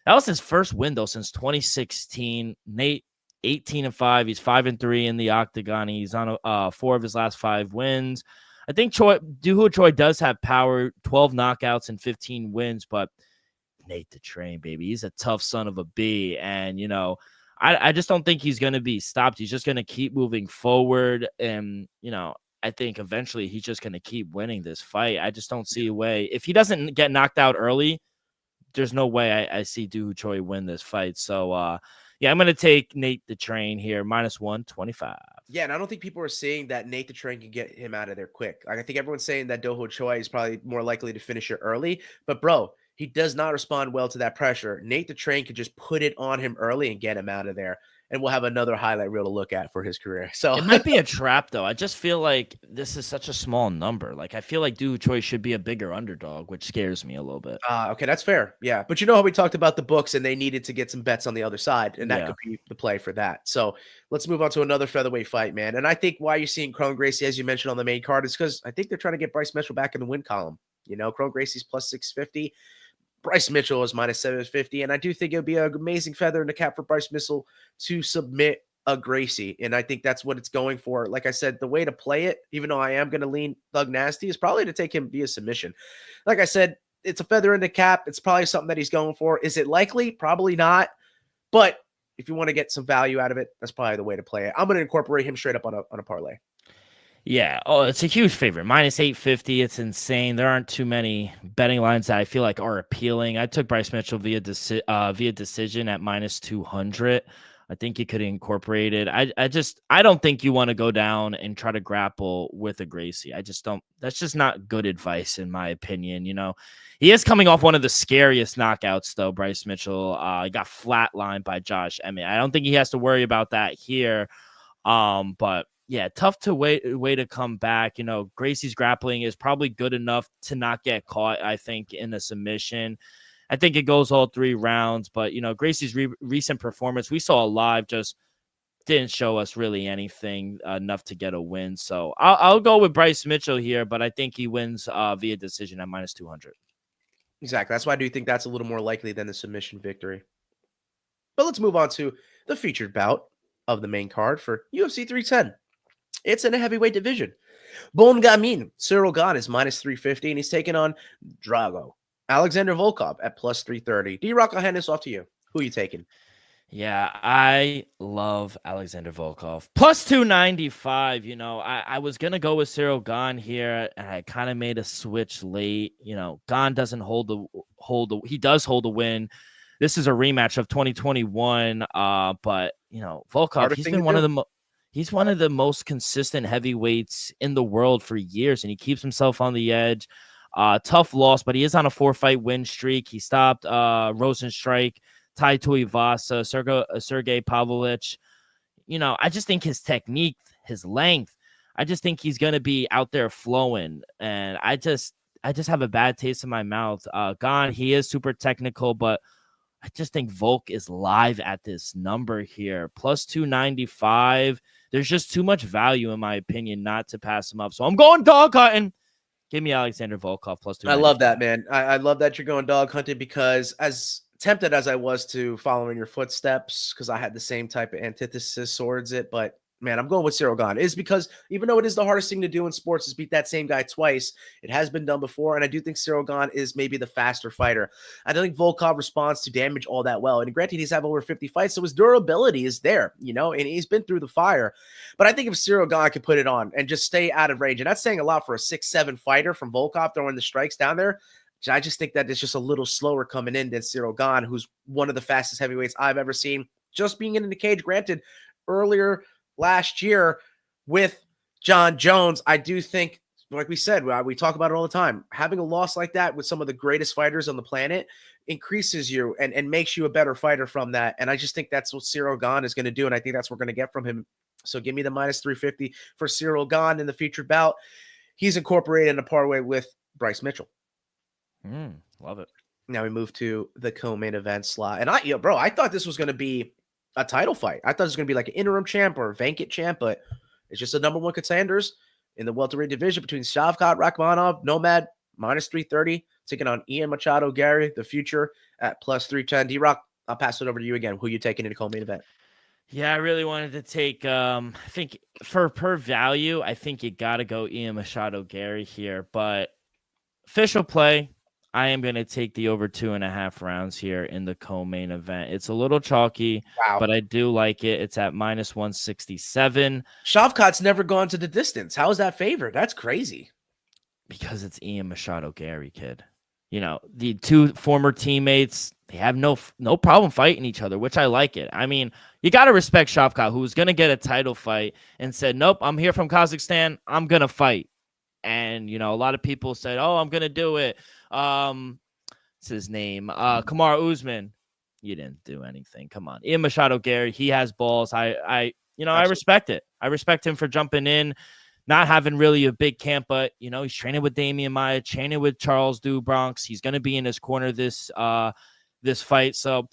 Speaker 4: that was his first win, though, since 2016. Nate, 18-5. He's 5-3 in the octagon. He's on 4 of his last 5 wins. I think Doo-Ho Choi does have power, 12 knockouts and 15 wins, but Nate the Train, baby, he's a tough son of a bee. And, you know, I just don't think he's going to be stopped. He's just going to keep moving forward. And, you know, I think eventually he's just going to keep winning this fight. I just don't see a way. If he doesn't get knocked out early, there's no way I see Doo-Ho Choi win this fight. So, yeah, I'm going to take Nate the Train here, minus 125.
Speaker 5: Yeah, and I don't think people are saying that Nate the Train can get him out of there quick. Like, I think everyone's saying that Doo-Ho Choi is probably more likely to finish it early. But, bro, he does not respond well to that pressure. Nate the Train could just put it on him early and get him out of there. And we'll have another highlight reel to look at for his career. So
Speaker 4: it might be a trap, though. I just feel like this is such a small number. Like, I feel like Doo-Ho Choi should be a bigger underdog, which scares me a little bit.
Speaker 5: Okay, that's fair. Yeah, but you know how we talked about the books and they needed to get some bets on the other side, and that could be the play for that. So let's move on to another featherweight fight, man. And I think why you're seeing Kron Gracie, as you mentioned on the main card, is because I think they're trying to get Bryce Mitchell back in the win column. You know, Kron Gracie's plus 650. Bryce Mitchell is minus 750. And I do think it would be an amazing feather in the cap for Bryce Mitchell to submit a Gracie. And I think that's what it's going for. Like I said, the way to play it, even though I am going to lean Thug Nasty, is probably to take him via submission. Like I said, it's a feather in the cap. It's probably something that he's going for. Is it likely? Probably not. But if you want to get some value out of it, that's probably the way to play it. I'm going to incorporate him straight up on a parlay.
Speaker 4: Yeah. Oh, it's a huge favorite. Minus 850. It's insane. There aren't too many betting lines that I feel like are appealing. I took Bryce Mitchell via decision at minus 200. I think you could incorporate it. I don't think you want to go down and try to grapple with a Gracie. I just don't. That's just not good advice, in my opinion. You know, he is coming off one of the scariest knockouts, though. Bryce Mitchell, he got flatlined by Josh Emmett. I don't think he has to worry about that here. But yeah, tough to way to come back. You know, Gracie's grappling is probably good enough to not get caught, I think, in a submission. I think it goes all 3 rounds, but, you know, Gracie's recent performance, we saw live, just didn't show us really anything enough to get a win. So I'll go with Bryce Mitchell here, but I think he wins via decision at minus 200.
Speaker 5: Exactly. That's why I do think that's a little more likely than the submission victory. But let's move on to the featured bout of the main card for UFC 310. It's in a heavyweight division. Bon Gamin, Cyril Gane is minus 350, and he's taking on Drago Alexander Volkov at plus 330. D-Rock, I'll hand this off to you. Who are you taking?
Speaker 4: Yeah, I love Alexander Volkov. Plus 295. You know, I was going to go with Cyril Gane here, and I kind of made a switch late. You know, Gane doesn't he does hold a win. This is a rematch of 2021. But, you know, Volkov, he's one of the most consistent heavyweights in the world for years, and he keeps himself on the edge. Tough loss, but he is on a 4-fight win streak. He stopped Rosenstrike, Tai Tuivasa, Sergey Pavlovich. You know, I just think his technique, his length, I just think he's going to be out there flowing. And I just have a bad taste in my mouth. Gane, he is super technical, but I just think Volk is live at this number here. Plus 295. There's just too much value, in my opinion, not to pass him up. So I'm going dog hunting. Give me Alexander Volkov plus 295.
Speaker 5: I love that, man. I love that you're going dog hunting, because as tempted as I was to follow in your footsteps, because I had the same type of antithesis towards it, but man, I'm going with Cyril Gane. Is because even though it is the hardest thing to do in sports is beat that same guy twice, it has been done before, and I do think Cyril Gane is maybe the faster fighter. I don't think Volkov responds to damage all that well, and granted, he's had over 50 fights, so his durability is there, you know, and he's been through the fire. But I think if Cyril Gane could put it on and just stay out of range, and that's saying a lot for a 6'7" fighter from Volkov throwing the strikes down there, I just think that it's just a little slower coming in than Cyril Gane, who's one of the fastest heavyweights I've ever seen, just being in the cage. Granted, earlier last year with John Jones, I do think, like we said, we talk about it all the time, having a loss like that with some of the greatest fighters on the planet increases you and makes you a better fighter from that. And I just think that's what Cyril Gane is going to do, and I think that's what we're going to get from him. So give me the minus 350 for Cyril Gane in the featured bout. He's incorporated in a parlay with Bryce Mitchell.
Speaker 4: Love it.
Speaker 5: Now we move to the co-main event slot. And I thought this was going to be a title fight. I thought it was going to be like an interim champ or a vacant champ, but it's just the number one contenders in the welterweight division between Shavkat Rakhmonov, Nomad, minus 330, taking on Ian Machado Gary, the future, at plus 310. D-Rock, I'll pass it over to you again. Who are you taking in the co-main event?
Speaker 4: Yeah, I really wanted to take, I think for per value, I think you got to go Ian Machado Gary here, but official play, I am going to take the over 2.5 rounds here in the co-main event. It's a little chalky, but I do like it. It's at minus 167.
Speaker 5: Shavkat's never gone to the distance. How is that favored? That's crazy.
Speaker 4: Because it's Ian Machado Gary, kid. You know, the two former teammates, they have no problem fighting each other, which I like it. I mean, you got to respect Shavkat, who's going to get a title fight and said, nope, I'm here from Kazakhstan. I'm going to fight. And, you know, a lot of people said, oh, I'm going to do it. What's his name? Kamaru Usman. You didn't do anything. Come on. Ian Machado Gary, he has balls. I respect it. I respect him for jumping in, not having really a big camp, but, you know, he's training with Damian Maia, training with Charles Do Bronx. He's going to be in his corner this fight. So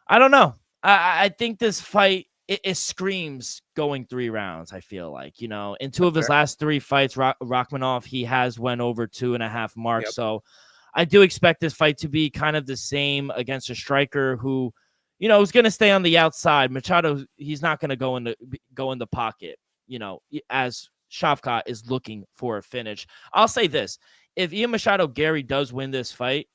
Speaker 4: I don't know. I think this fight, it screams going 3 rounds. I feel like, you know, in 2 of his last 3 fights, Rakhmonov, he has went over 2.5 marks. Yep. So I do expect this fight to be kind of the same against a striker who, you know, is going to stay on the outside. Machado, he's not going to go in the pocket, you know, as Shavkat is looking for a finish. I'll say this. If Ian Machado Gary does win this fight,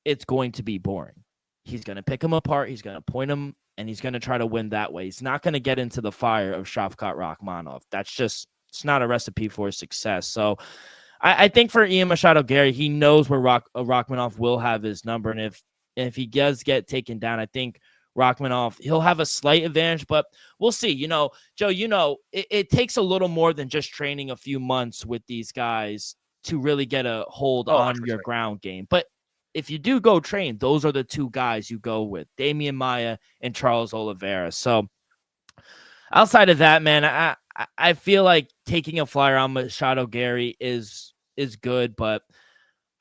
Speaker 4: it's going to be boring. He's going to pick him apart. He's going to point him, and he's going to try to win that way. He's not going to get into the fire of Shavkat Rakhmonov. It's not a recipe for success. So I think for Ian Machado Gary, he knows where Rakhmonov will have his number. And if he does get taken down, I think Rakhmonov, he'll have a slight advantage, but we'll see. You know, Joe, you know, it takes a little more than just training a few months with these guys to really get a hold on your ground game. But if you do go train, those are the 2 guys you go with, Damian Maia and Charles Oliveira. So outside of that, man, I feel like taking a flyer on Machado Gary is good, but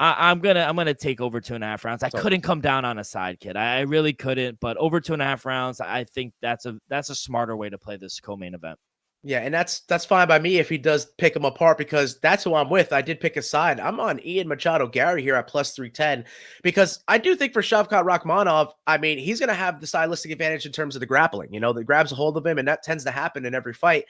Speaker 4: I'm gonna take over 2.5 rounds. I couldn't come down on a side, kid. I really couldn't, but over 2.5 rounds, I think that's a smarter way to play this co-main event.
Speaker 5: Yeah, and that's fine by me if he does pick him apart, because that's who I'm with. I did pick a side. I'm on Ian Machado Gary here at plus 310, because I do think for Shavkat Rakhmonov, I mean, he's going to have the stylistic advantage in terms of the grappling. You know, that grabs a hold of him, and that tends to happen in every fight.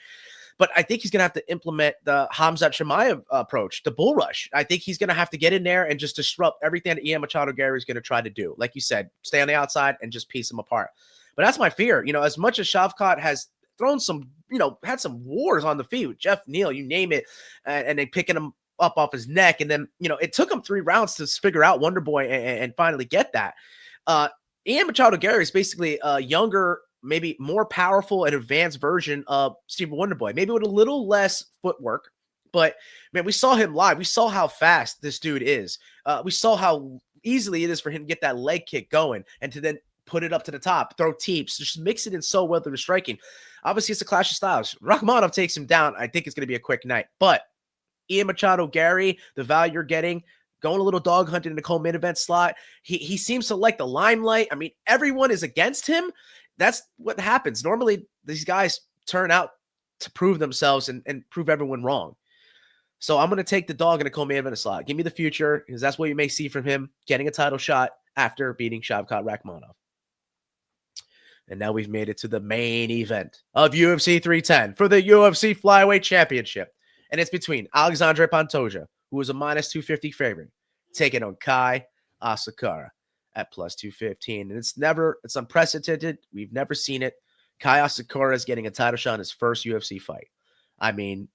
Speaker 5: But I think he's going to have to implement the Khamzat Chimaev approach, the bull rush. I think he's going to have to get in there and just disrupt everything that Ian Machado Gary is going to try to do. Like you said, stay on the outside and just piece him apart. But that's my fear. You know, as much as Shavkat has thrown some, you know, had some wars on the feet with Jeff Neal, you name it, and they picking him up off his neck. And then, you know, it took him 3 rounds to figure out Wonder Boy and finally get that. Ian Machado Gary is basically a younger, maybe more powerful and advanced version of Stephen Wonderboy, maybe with a little less footwork. But, man, we saw him live. We saw how fast this dude is. We saw how easily it is for him to get that leg kick going and to then put it up to the top, throw teeps, just mix it in so well through the striking. Obviously, it's a clash of styles. Rakhmonov takes him down. I think it's going to be a quick night. But Ian Machado, Gary, the value you're getting, going a little dog hunting in the co-main event slot. He seems to like the limelight. I mean, everyone is against him. That's what happens. Normally, these guys turn out to prove themselves and prove everyone wrong. So I'm going to take the dog in the co-main event slot. Give me the future, because that's what you may see from him getting a title shot after beating Shavkat Rakhmonov. And now we've made it to the main event of UFC 310 for the UFC Flyweight Championship. And it's between Alexandre Pantoja, who is a minus 250 favorite, taking on Kai Asakura at plus 215. And it's unprecedented. We've never seen it. Kai Asakura is getting a title shot in his first UFC fight. I mean,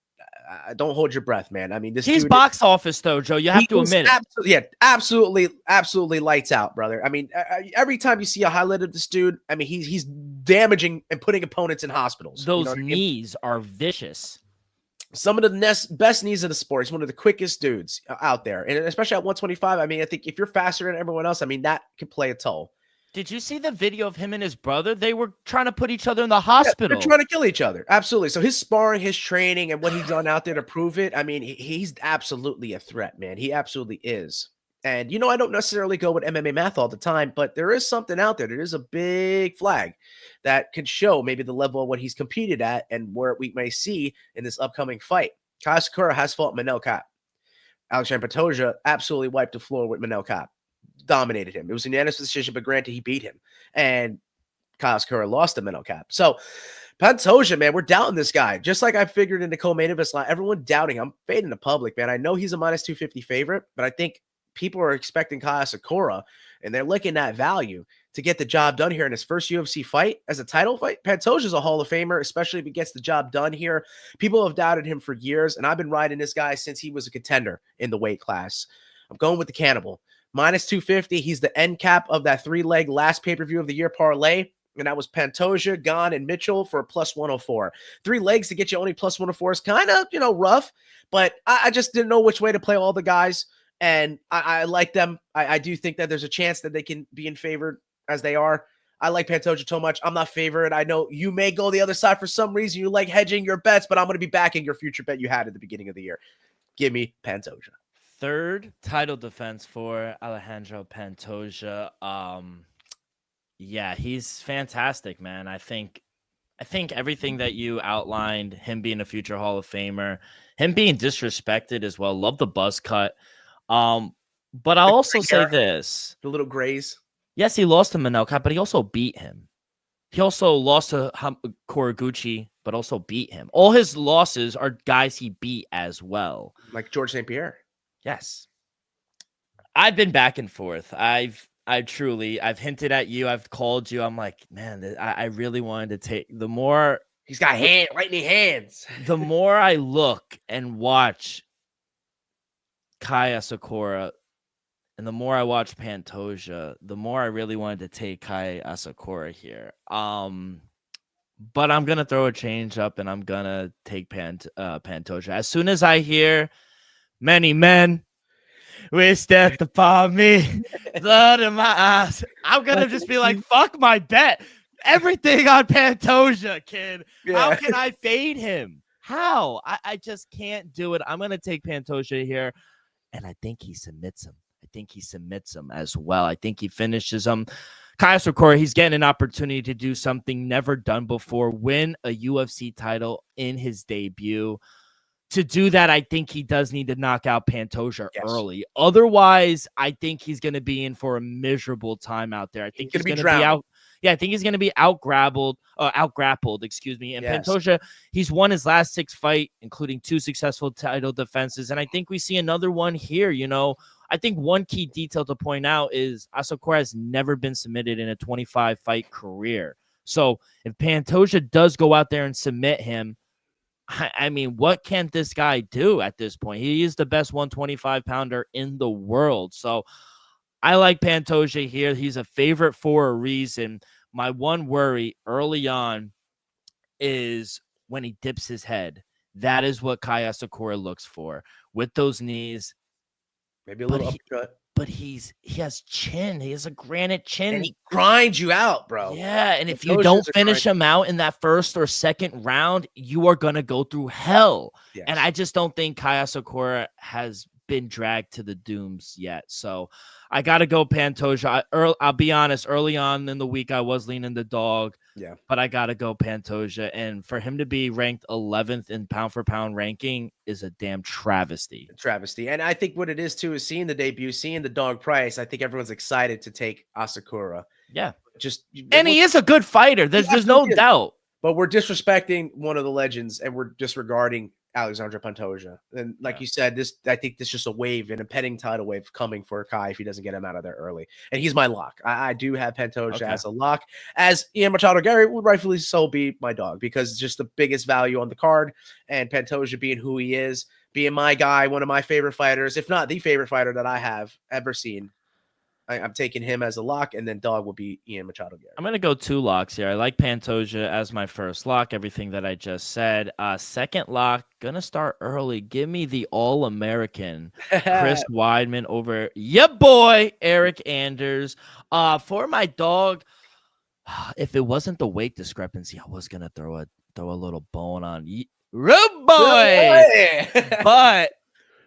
Speaker 5: don't hold your breath, man. I mean,
Speaker 4: he's box office though, Joe. You have to admit it.
Speaker 5: Absolutely lights out, brother. I mean, every time you see a highlight of this dude, I mean, he's damaging and putting opponents in hospitals.
Speaker 4: Those knees are vicious.
Speaker 5: Some of the best knees of the sport. He's one of the quickest dudes out there, and especially at 125. I mean, I think if you're faster than everyone else, I mean, that could play a toll.
Speaker 4: Did you see the video of him and his brother? They were trying to put each other in the hospital.
Speaker 5: They're trying to kill each other. Absolutely. So his sparring, his training, and what he's done out there to prove it, I mean, he's absolutely a threat, man. He absolutely is. And, I don't necessarily go with MMA math all the time, but there is something out there. There is a big flag that could show maybe the level of what he's competed at and where we may see in this upcoming fight. Kai Asakura has fought Manel Kape. Alexandre Pantoja absolutely wiped the floor with Manel Kape. Dominated him. It was a unanimous decision, but granted, he beat him. And Kai Asakura lost to Manel Kape. So, Pantoja, man, we're doubting this guy. Just like I figured in the co-main event slot, everyone doubting. I'm fading the public, man. I know he's a minus 250 favorite, but I think people are expecting Kai Asakura, and they're looking at value to get the job done here in his first UFC fight as a title fight. Pantoja's a Hall of Famer, especially if he gets the job done here. People have doubted him for years, and I've been riding this guy since he was a contender in the weight class. I'm going with the Cannibal. Minus 250. He's the end cap of that 3-leg last pay-per-view of the year parlay. And that was Pantoja, Gane, and Mitchell for a plus 104. 3 legs to get you only plus 104 is kind of, rough. But I just didn't know which way to play all the guys. And I like them. I do think that there's a chance that they can be in favor as they are. I like Pantoja so much. I'm not favored. I know you may go the other side for some reason. You like hedging your bets, but I'm going to be backing your future bet you had at the beginning of the year. Give me Pantoja.
Speaker 4: Third title defense for Alejandro Pantoja. Yeah, he's fantastic, man. I think everything that you outlined, him being a future Hall of Famer, him being disrespected as well. Love the buzz cut. But I'll also say this.
Speaker 5: The little grays.
Speaker 4: Yes, he lost to Manel Kape, but he also beat him. He also lost to Koraguchi, but also beat him. All his losses are guys he beat as well.
Speaker 5: Like George St. Pierre.
Speaker 4: Yes. I've been back and forth. I've hinted at you. I've called you. I'm like, man, I really wanted to take the more.
Speaker 5: He's got lightning hands.
Speaker 4: The more I look and watch Kai Asakura, and the more I watch Pantoja, the more I really wanted to take Kai Asakura here. But I'm gonna throw a change up, and I'm gonna take Pantoja. As soon as I hear many men wish death upon me, blood in my eyes, I'm gonna just be like, fuck my bet. Everything on Pantoja, kid. Yeah. How can I fade him? How? I just can't do it. I'm gonna take Pantoja here, and I think he submits him. I think he submits him as well. I think he finishes him. Kai Asakura, he's getting an opportunity to do something never done before, win a UFC title in his debut. To do that, I think he does need to knock out Pantoja early. Otherwise, I think he's going to be in for a miserable time out there. I think he's going to be out. Yeah, I think he's going to be out-grappled, And Pantoja, he's won his last 6 fights, including 2 successful title defenses. And I think we see another one here. I think one key detail to point out is Asakura has never been submitted in a 25-fight career. So if Pantoja does go out there and submit him, I mean, what can this guy do at this point? He is the best 125-pounder in the world. So I like Pantoja here. He's a favorite for a reason. My one worry early on is when he dips his head. That is what Kai Asakura looks for with those knees.
Speaker 5: Maybe a little uppercut.
Speaker 4: but he has chin. He has a granite chin.
Speaker 5: And he grinds you out, bro.
Speaker 4: Yeah, and if you don't finish him out in that first or second round, you are going to go through hell. Yes. And I just don't think Kai Asakura has been dragged to the dooms yet. So I got to go Pantoja. I'll be honest, early on in the week, I was leaning the dog.
Speaker 5: Yeah.
Speaker 4: But I got to go Pantoja. And for him to be ranked 11th in pound for pound ranking is a damn travesty.
Speaker 5: And I think what it is, too, is seeing the debut, seeing the dog price. I think everyone's excited to take Asakura.
Speaker 4: Yeah.
Speaker 5: And
Speaker 4: he is a good fighter. There's no doubt.
Speaker 5: But we're disrespecting one of the legends, and we're disregarding Alexandre Pantoja. And like you said, I think this is just a wave, and a petting tidal wave coming for Kai if he doesn't get him out of there early. And he's my lock. I do have Pantoja as a lock, as Ian Machado Gary would rightfully so be my dog, because it's just the biggest value on the card, and Pantoja being who he is, being my guy, one of my favorite fighters, if not the favorite fighter that I have ever seen. I'm taking him as a lock, and then dog will be Ian Machado Gary.
Speaker 4: I'm going to go 2 locks here. I like Pantoja as my first lock, everything that I just said. Second lock, going to start early. Give me the All-American Chris Weidman over boy, Eric Anders. For my dog, if it wasn't the weight discrepancy, I was going to throw a little bone on Rude boy. But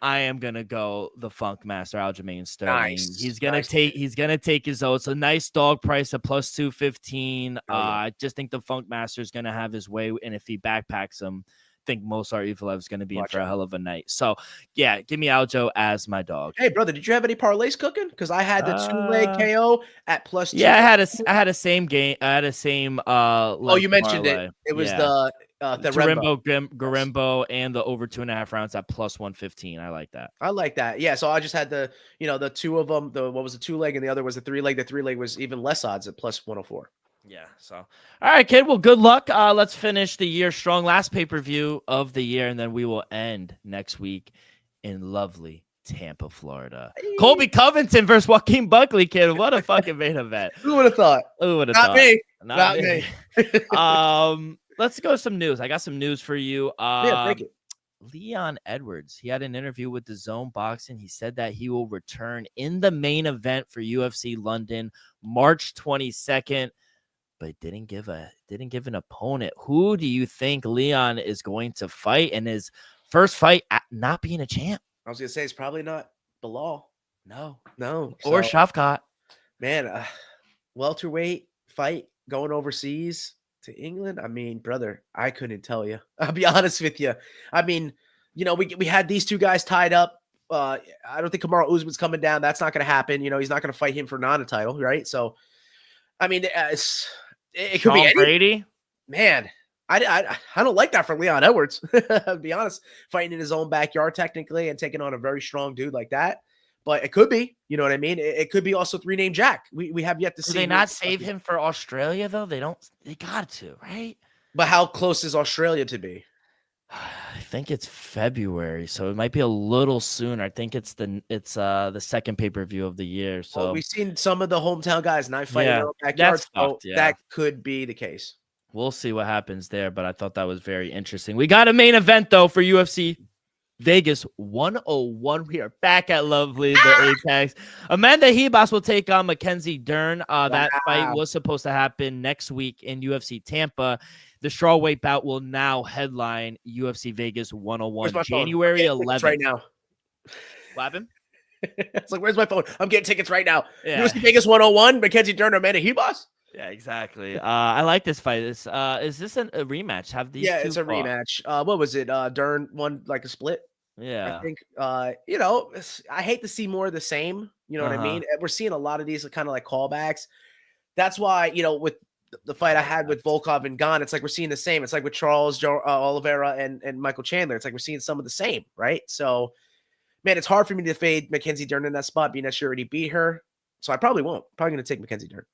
Speaker 4: I am gonna go the Funk Master Aljamain Sterling.
Speaker 5: Nice.
Speaker 4: He's gonna take his own. It's a nice dog price at plus 215. I just think the Funk Master is gonna have his way, and if he backpacks him, I think Mosar Evloev is gonna be in for a hell of a night. So yeah, give me Aljo as my dog.
Speaker 5: Hey brother, did you have any parlays cooking? Because I had the 2-leg KO at plus 2.
Speaker 4: Yeah, I had a same game. I had a same
Speaker 5: you mentioned parlay. It was the
Speaker 4: Garimbo and the over 2.5 rounds at plus 115. I like that.
Speaker 5: Yeah. So I just had the two of them. What was the 2-leg and the other was the 3-leg. The 3-leg was even less odds at plus 104.
Speaker 4: Yeah. So, all right, kid. Well, good luck. Let's finish the year strong. Last pay-per-view of the year, and then we will end next week in lovely Tampa, Florida. Hey. Colby Covington versus Joaquin Buckley, kid. What a fucking main event.
Speaker 5: Who would have thought?
Speaker 4: Not
Speaker 5: me.
Speaker 4: Not me. Let's go to some news. I got some news for you.
Speaker 5: Break it.
Speaker 4: Leon Edwards, he had an interview with DAZN Boxing. He said that he will return in the main event for UFC London, March 22nd, but didn't give an opponent. Who do you think Leon is going to fight in his first fight at not being a champ?
Speaker 5: I was going to say it's probably not Bilal.
Speaker 4: No.
Speaker 5: So,
Speaker 4: Or Shavkat.
Speaker 5: Man, welterweight fight going overseas to England. I mean, brother, I couldn't tell you. I'll be honest with you. I mean, we had these two guys tied up. I don't think Kamaru Usman's coming down. That's not going to happen. He's not going to fight him for a title, right? So, I mean, it could be
Speaker 4: Brady.
Speaker 5: Man, I don't like that for Leon Edwards. To be honest, fighting in his own backyard technically and taking on a very strong dude like that. But it could be, you know what I mean? It could be also 3-name Jack. We have yet to see.
Speaker 4: Do they not save him for Australia, though? They got to, right?
Speaker 5: But how close is Australia to be?
Speaker 4: I think it's February, so it might be a little sooner. I think it's the second pay-per-view of the year. So
Speaker 5: we've seen some of the hometown guys not fighting in their own backyard, so that could be the case.
Speaker 4: We'll see what happens there, but I thought that was very interesting. We got a main event, though, for UFC Vegas 101. We are back at lovely the Apex. Amanda Ribas will take on Mackenzie Dern. That fight was supposed to happen next week in UFC Tampa. The strawweight bout will now headline UFC Vegas 101 January 11th.
Speaker 5: Right now.
Speaker 4: What happened?
Speaker 5: It's like, where's my phone? I'm getting tickets right now. Yeah. UFC Vegas 101, Mackenzie Dern, Amanda Ribas.
Speaker 4: Yeah, exactly. I like this fight. Is this a rematch? Have these?
Speaker 5: Yeah, it's a rematch. What was it? Dern won like a split.
Speaker 4: Yeah,
Speaker 5: I think. I hate to see more of the same. You know what I mean? We're seeing a lot of these kind of like callbacks. That's why with the fight I had with Volkov and Gane, it's like we're seeing the same. It's like with Charles Oliveira and Michael Chandler. It's like we're seeing some of the same, right? So, man, it's hard for me to fade Mackenzie Dern in that spot, being that she already beat her. So I probably won't. Probably going to take Mackenzie Dern.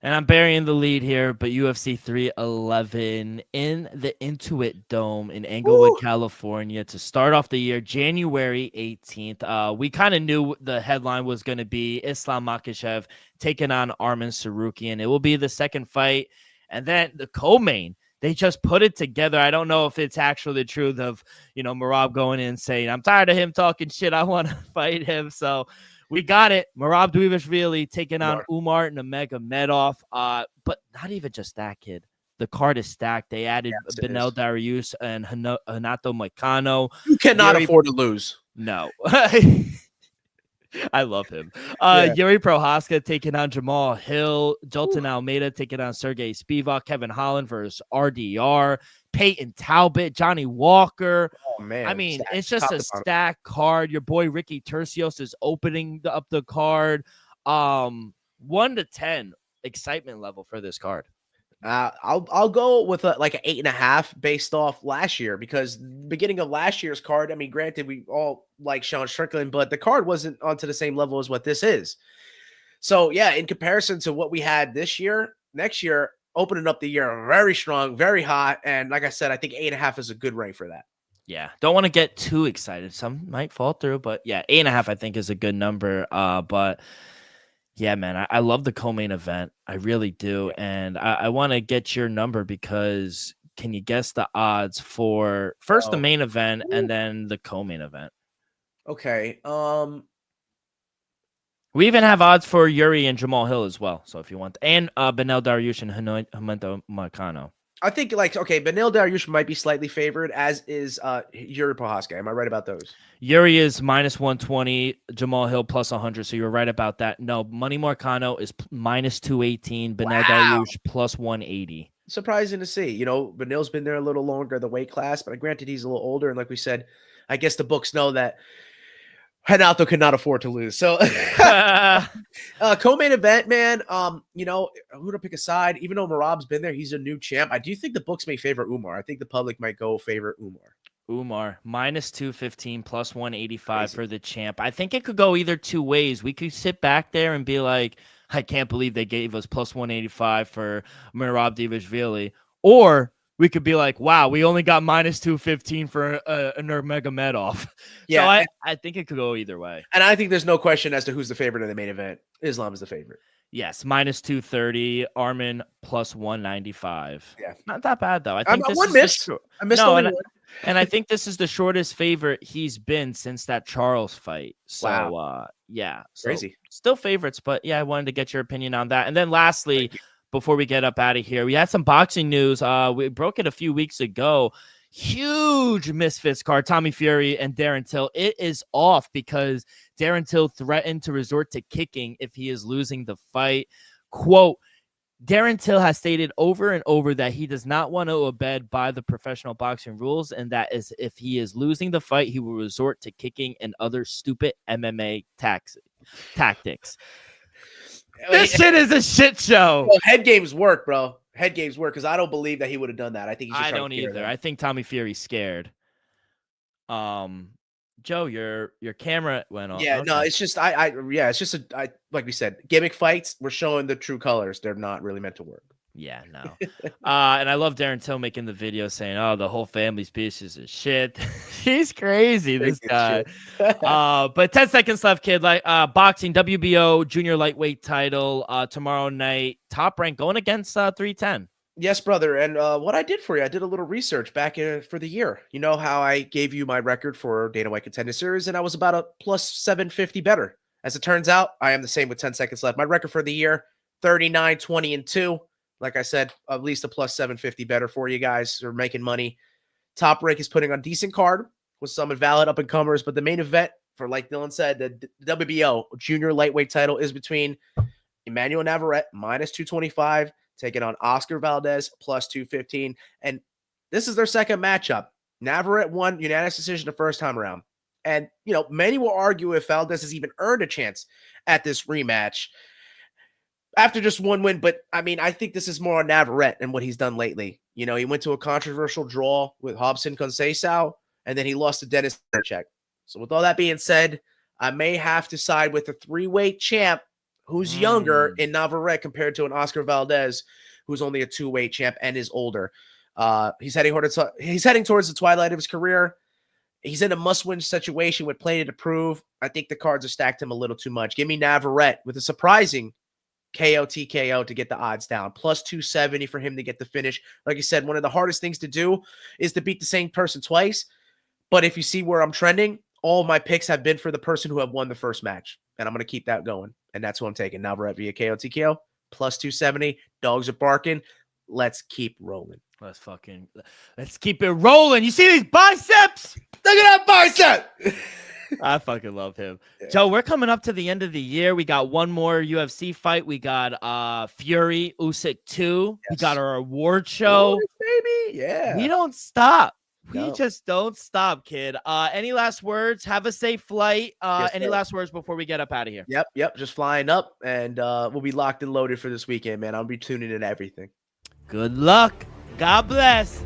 Speaker 4: And I'm burying the lead here, but UFC 311 in the Intuit Dome in Englewood, California to start off the year, January 18th. We kind of knew the headline was going to be Islam Makhachev taking on Arman Tsarukyan. It will be the second fight. And then the co-main, they just put it together. I don't know if it's actually the truth of, Merab going in and saying, I'm tired of him talking shit. I want to fight him. So We got it. Merab Dvalishvili taking on
Speaker 5: Umar.
Speaker 4: Umar Nurmagomedov. But not even just that, kid. The card is stacked. They added
Speaker 5: Yes, it
Speaker 4: Benel
Speaker 5: is.
Speaker 4: Dariush and Hanato Moicano.
Speaker 5: You cannot
Speaker 4: Yuri-
Speaker 5: afford to lose.
Speaker 4: No. I love him.
Speaker 5: Yeah.
Speaker 4: Yuri Prohaska taking on Jamal Hill. Jolton Almeida taking on Sergey Spivak. Kevin Holland versus RDR. Peyton Talbot. Johnny Walker.
Speaker 5: Oh, man.
Speaker 4: I mean,
Speaker 5: Stacked
Speaker 4: it's just
Speaker 5: top
Speaker 4: a
Speaker 5: to bottom.
Speaker 4: stacked card. Your boy Ricky Tercios is opening up the card. 1 to 10 excitement level for this card.
Speaker 5: I'll go with like an 8.5 based off last year, because beginning of last year's card, I mean, granted, we all like Sean Strickland, but the card wasn't onto the same level as what this is. So yeah, in comparison to what we had this year, next year, opening up the year very strong, very hot. And like I said, I think 8.5 is a good rank for that.
Speaker 4: Yeah, don't want to get too excited. Some might fall through, but yeah, 8.5 I think is a good number. But yeah, man, I love the co-main event. I really do. And I want to get your number, because can you guess the odds for first the main event and then the co-main event?
Speaker 5: Okay.
Speaker 4: We even have odds for Yuri and Jamal Hill as well. So if you want, and Benel Dariush and Hanato Moicano.
Speaker 5: I think Benil Dariush might be slightly favored, as is Yuri Prohaska. Am I right about those?
Speaker 4: Yuri is minus 120, Jamal Hill plus 100. So you're right about that. No, Money Moicano is minus 218, Benel Dariush plus 180.
Speaker 5: Surprising to see. You know, Benil's been there a little longer, the weight class, but granted, he's a little older. And like we said, I guess the books know that Renato could not afford to lose. So co-main event, man. You know, who to pick a side? Even though Merab's been there, he's a new champ. I do think the books may favor Umar. I think the public might go favor Umar.
Speaker 4: Umar minus 215 plus 185
Speaker 5: Crazy.
Speaker 4: for the champ. I think it could go either two ways. We could sit back there and be like, I can't believe they gave us plus 185 for Merab Dvalishvili, or we could be like, wow, we only got minus 215 for a Nurmagomedov.
Speaker 5: Yeah,
Speaker 4: so I think it could go either way.
Speaker 5: And I think there's no question as to who's the favorite in the main event. Islam is the favorite.
Speaker 4: Yes, minus 230, Arman plus 195.
Speaker 5: Yeah.
Speaker 4: Not that bad, though. I think this
Speaker 5: one
Speaker 4: is
Speaker 5: miss. I missed
Speaker 4: No,
Speaker 5: only one.
Speaker 4: and I think this is the shortest favorite he's been since that Charles fight. So,
Speaker 5: Wow.
Speaker 4: yeah. So
Speaker 5: Crazy.
Speaker 4: Still favorites, but yeah, I wanted to get your opinion on that. And then lastly, before we get up out of here, we had some boxing news. We broke it a few weeks ago. Huge Misfits card, Tommy Fury and Darren Till. It is off because Darren Till threatened to resort to kicking if he is losing the fight. Quote, Darren Till has stated over and over that he does not want to abide by the professional boxing rules, and that is if he is losing the fight, he will resort to kicking and other stupid MMA tactics. This shit is a shit show.
Speaker 5: Well, head games work, bro. Head games work, because I don't believe that he would have done that. I think he's just
Speaker 4: I
Speaker 5: trying
Speaker 4: don't
Speaker 5: to scare
Speaker 4: either.
Speaker 5: them.
Speaker 4: I think Tommy Fury's scared. Joe, your camera went off.
Speaker 5: Yeah, no,
Speaker 4: Okay.
Speaker 5: it's just it's just like we said, gimmick fights. We're showing the true colors. They're not really meant to work.
Speaker 4: Yeah, no. And I love Darren Till making the video saying, "Oh, the whole family's pieces of shit." He's crazy, this guy. But 10 seconds left, kid. Like boxing, WBO junior lightweight title tomorrow night. Top Rank going against 310.
Speaker 5: Yes, brother. And what I did for you, I did a little research back for the year. You know how I gave you my record for Dana White Contender Series, and I was about a plus 750 better. As it turns out, I am the same with 10 seconds left. My record for the year, 39, 20, and 2. Like I said, at least a plus 750 better for you guys who are making money. Top Rank is putting on decent card with some invalid up-and-comers, but the main event, for like Dylan said, the WBO junior lightweight title is between Emmanuel Navarrete, minus 225, taking on Oscar Valdez, plus 215. And this is their second matchup. Navarrete won unanimous decision the first time around. And, you know, many will argue if Valdez has even earned a chance at this rematch after just one win. But, I mean, I think this is more on Navarrete and what he's done lately. You know, he went to a controversial draw with Robson Conceição, and then he lost to Dennis Cerchek. So with all that being said, I may have to side with a three-weight champ who's younger in Navarrete compared to an Oscar Valdez, who's only a two-weight champ and is older. He's heading towards the twilight of his career. He's in a must-win situation with plenty to prove. I think the cards are stacked him a little too much. Give me Navarrete with a surprising KO TKO to get the odds down. Plus 270 for him to get the finish. Like I said, one of the hardest things to do is to beat the same person twice. But if you see where I'm trending, all of my picks have been for the person who have won the first match. and I'm going to keep that going. And that's who I'm taking. Navarrete via KO TKO, plus 270. Dogs are barking. Let's keep rolling.
Speaker 4: Let's keep it rolling. You see these biceps?
Speaker 5: Look at that bicep.
Speaker 4: I fucking love him.
Speaker 5: Yeah.
Speaker 4: Joe, we're coming up to the end of the year. We got one more UFC fight. We got Fury Usyk 2. We got our award show.
Speaker 5: Baby. Yeah.
Speaker 4: We don't stop. We
Speaker 5: No.
Speaker 4: just don't stop, kid. Any last words? Have a safe flight.
Speaker 5: Yes,
Speaker 4: Any
Speaker 5: sir.
Speaker 4: last words before we get up out of here?
Speaker 5: Yep. Just flying up, and we'll be locked and loaded for this weekend, man. I'll be tuning in everything.
Speaker 4: Good luck. God bless.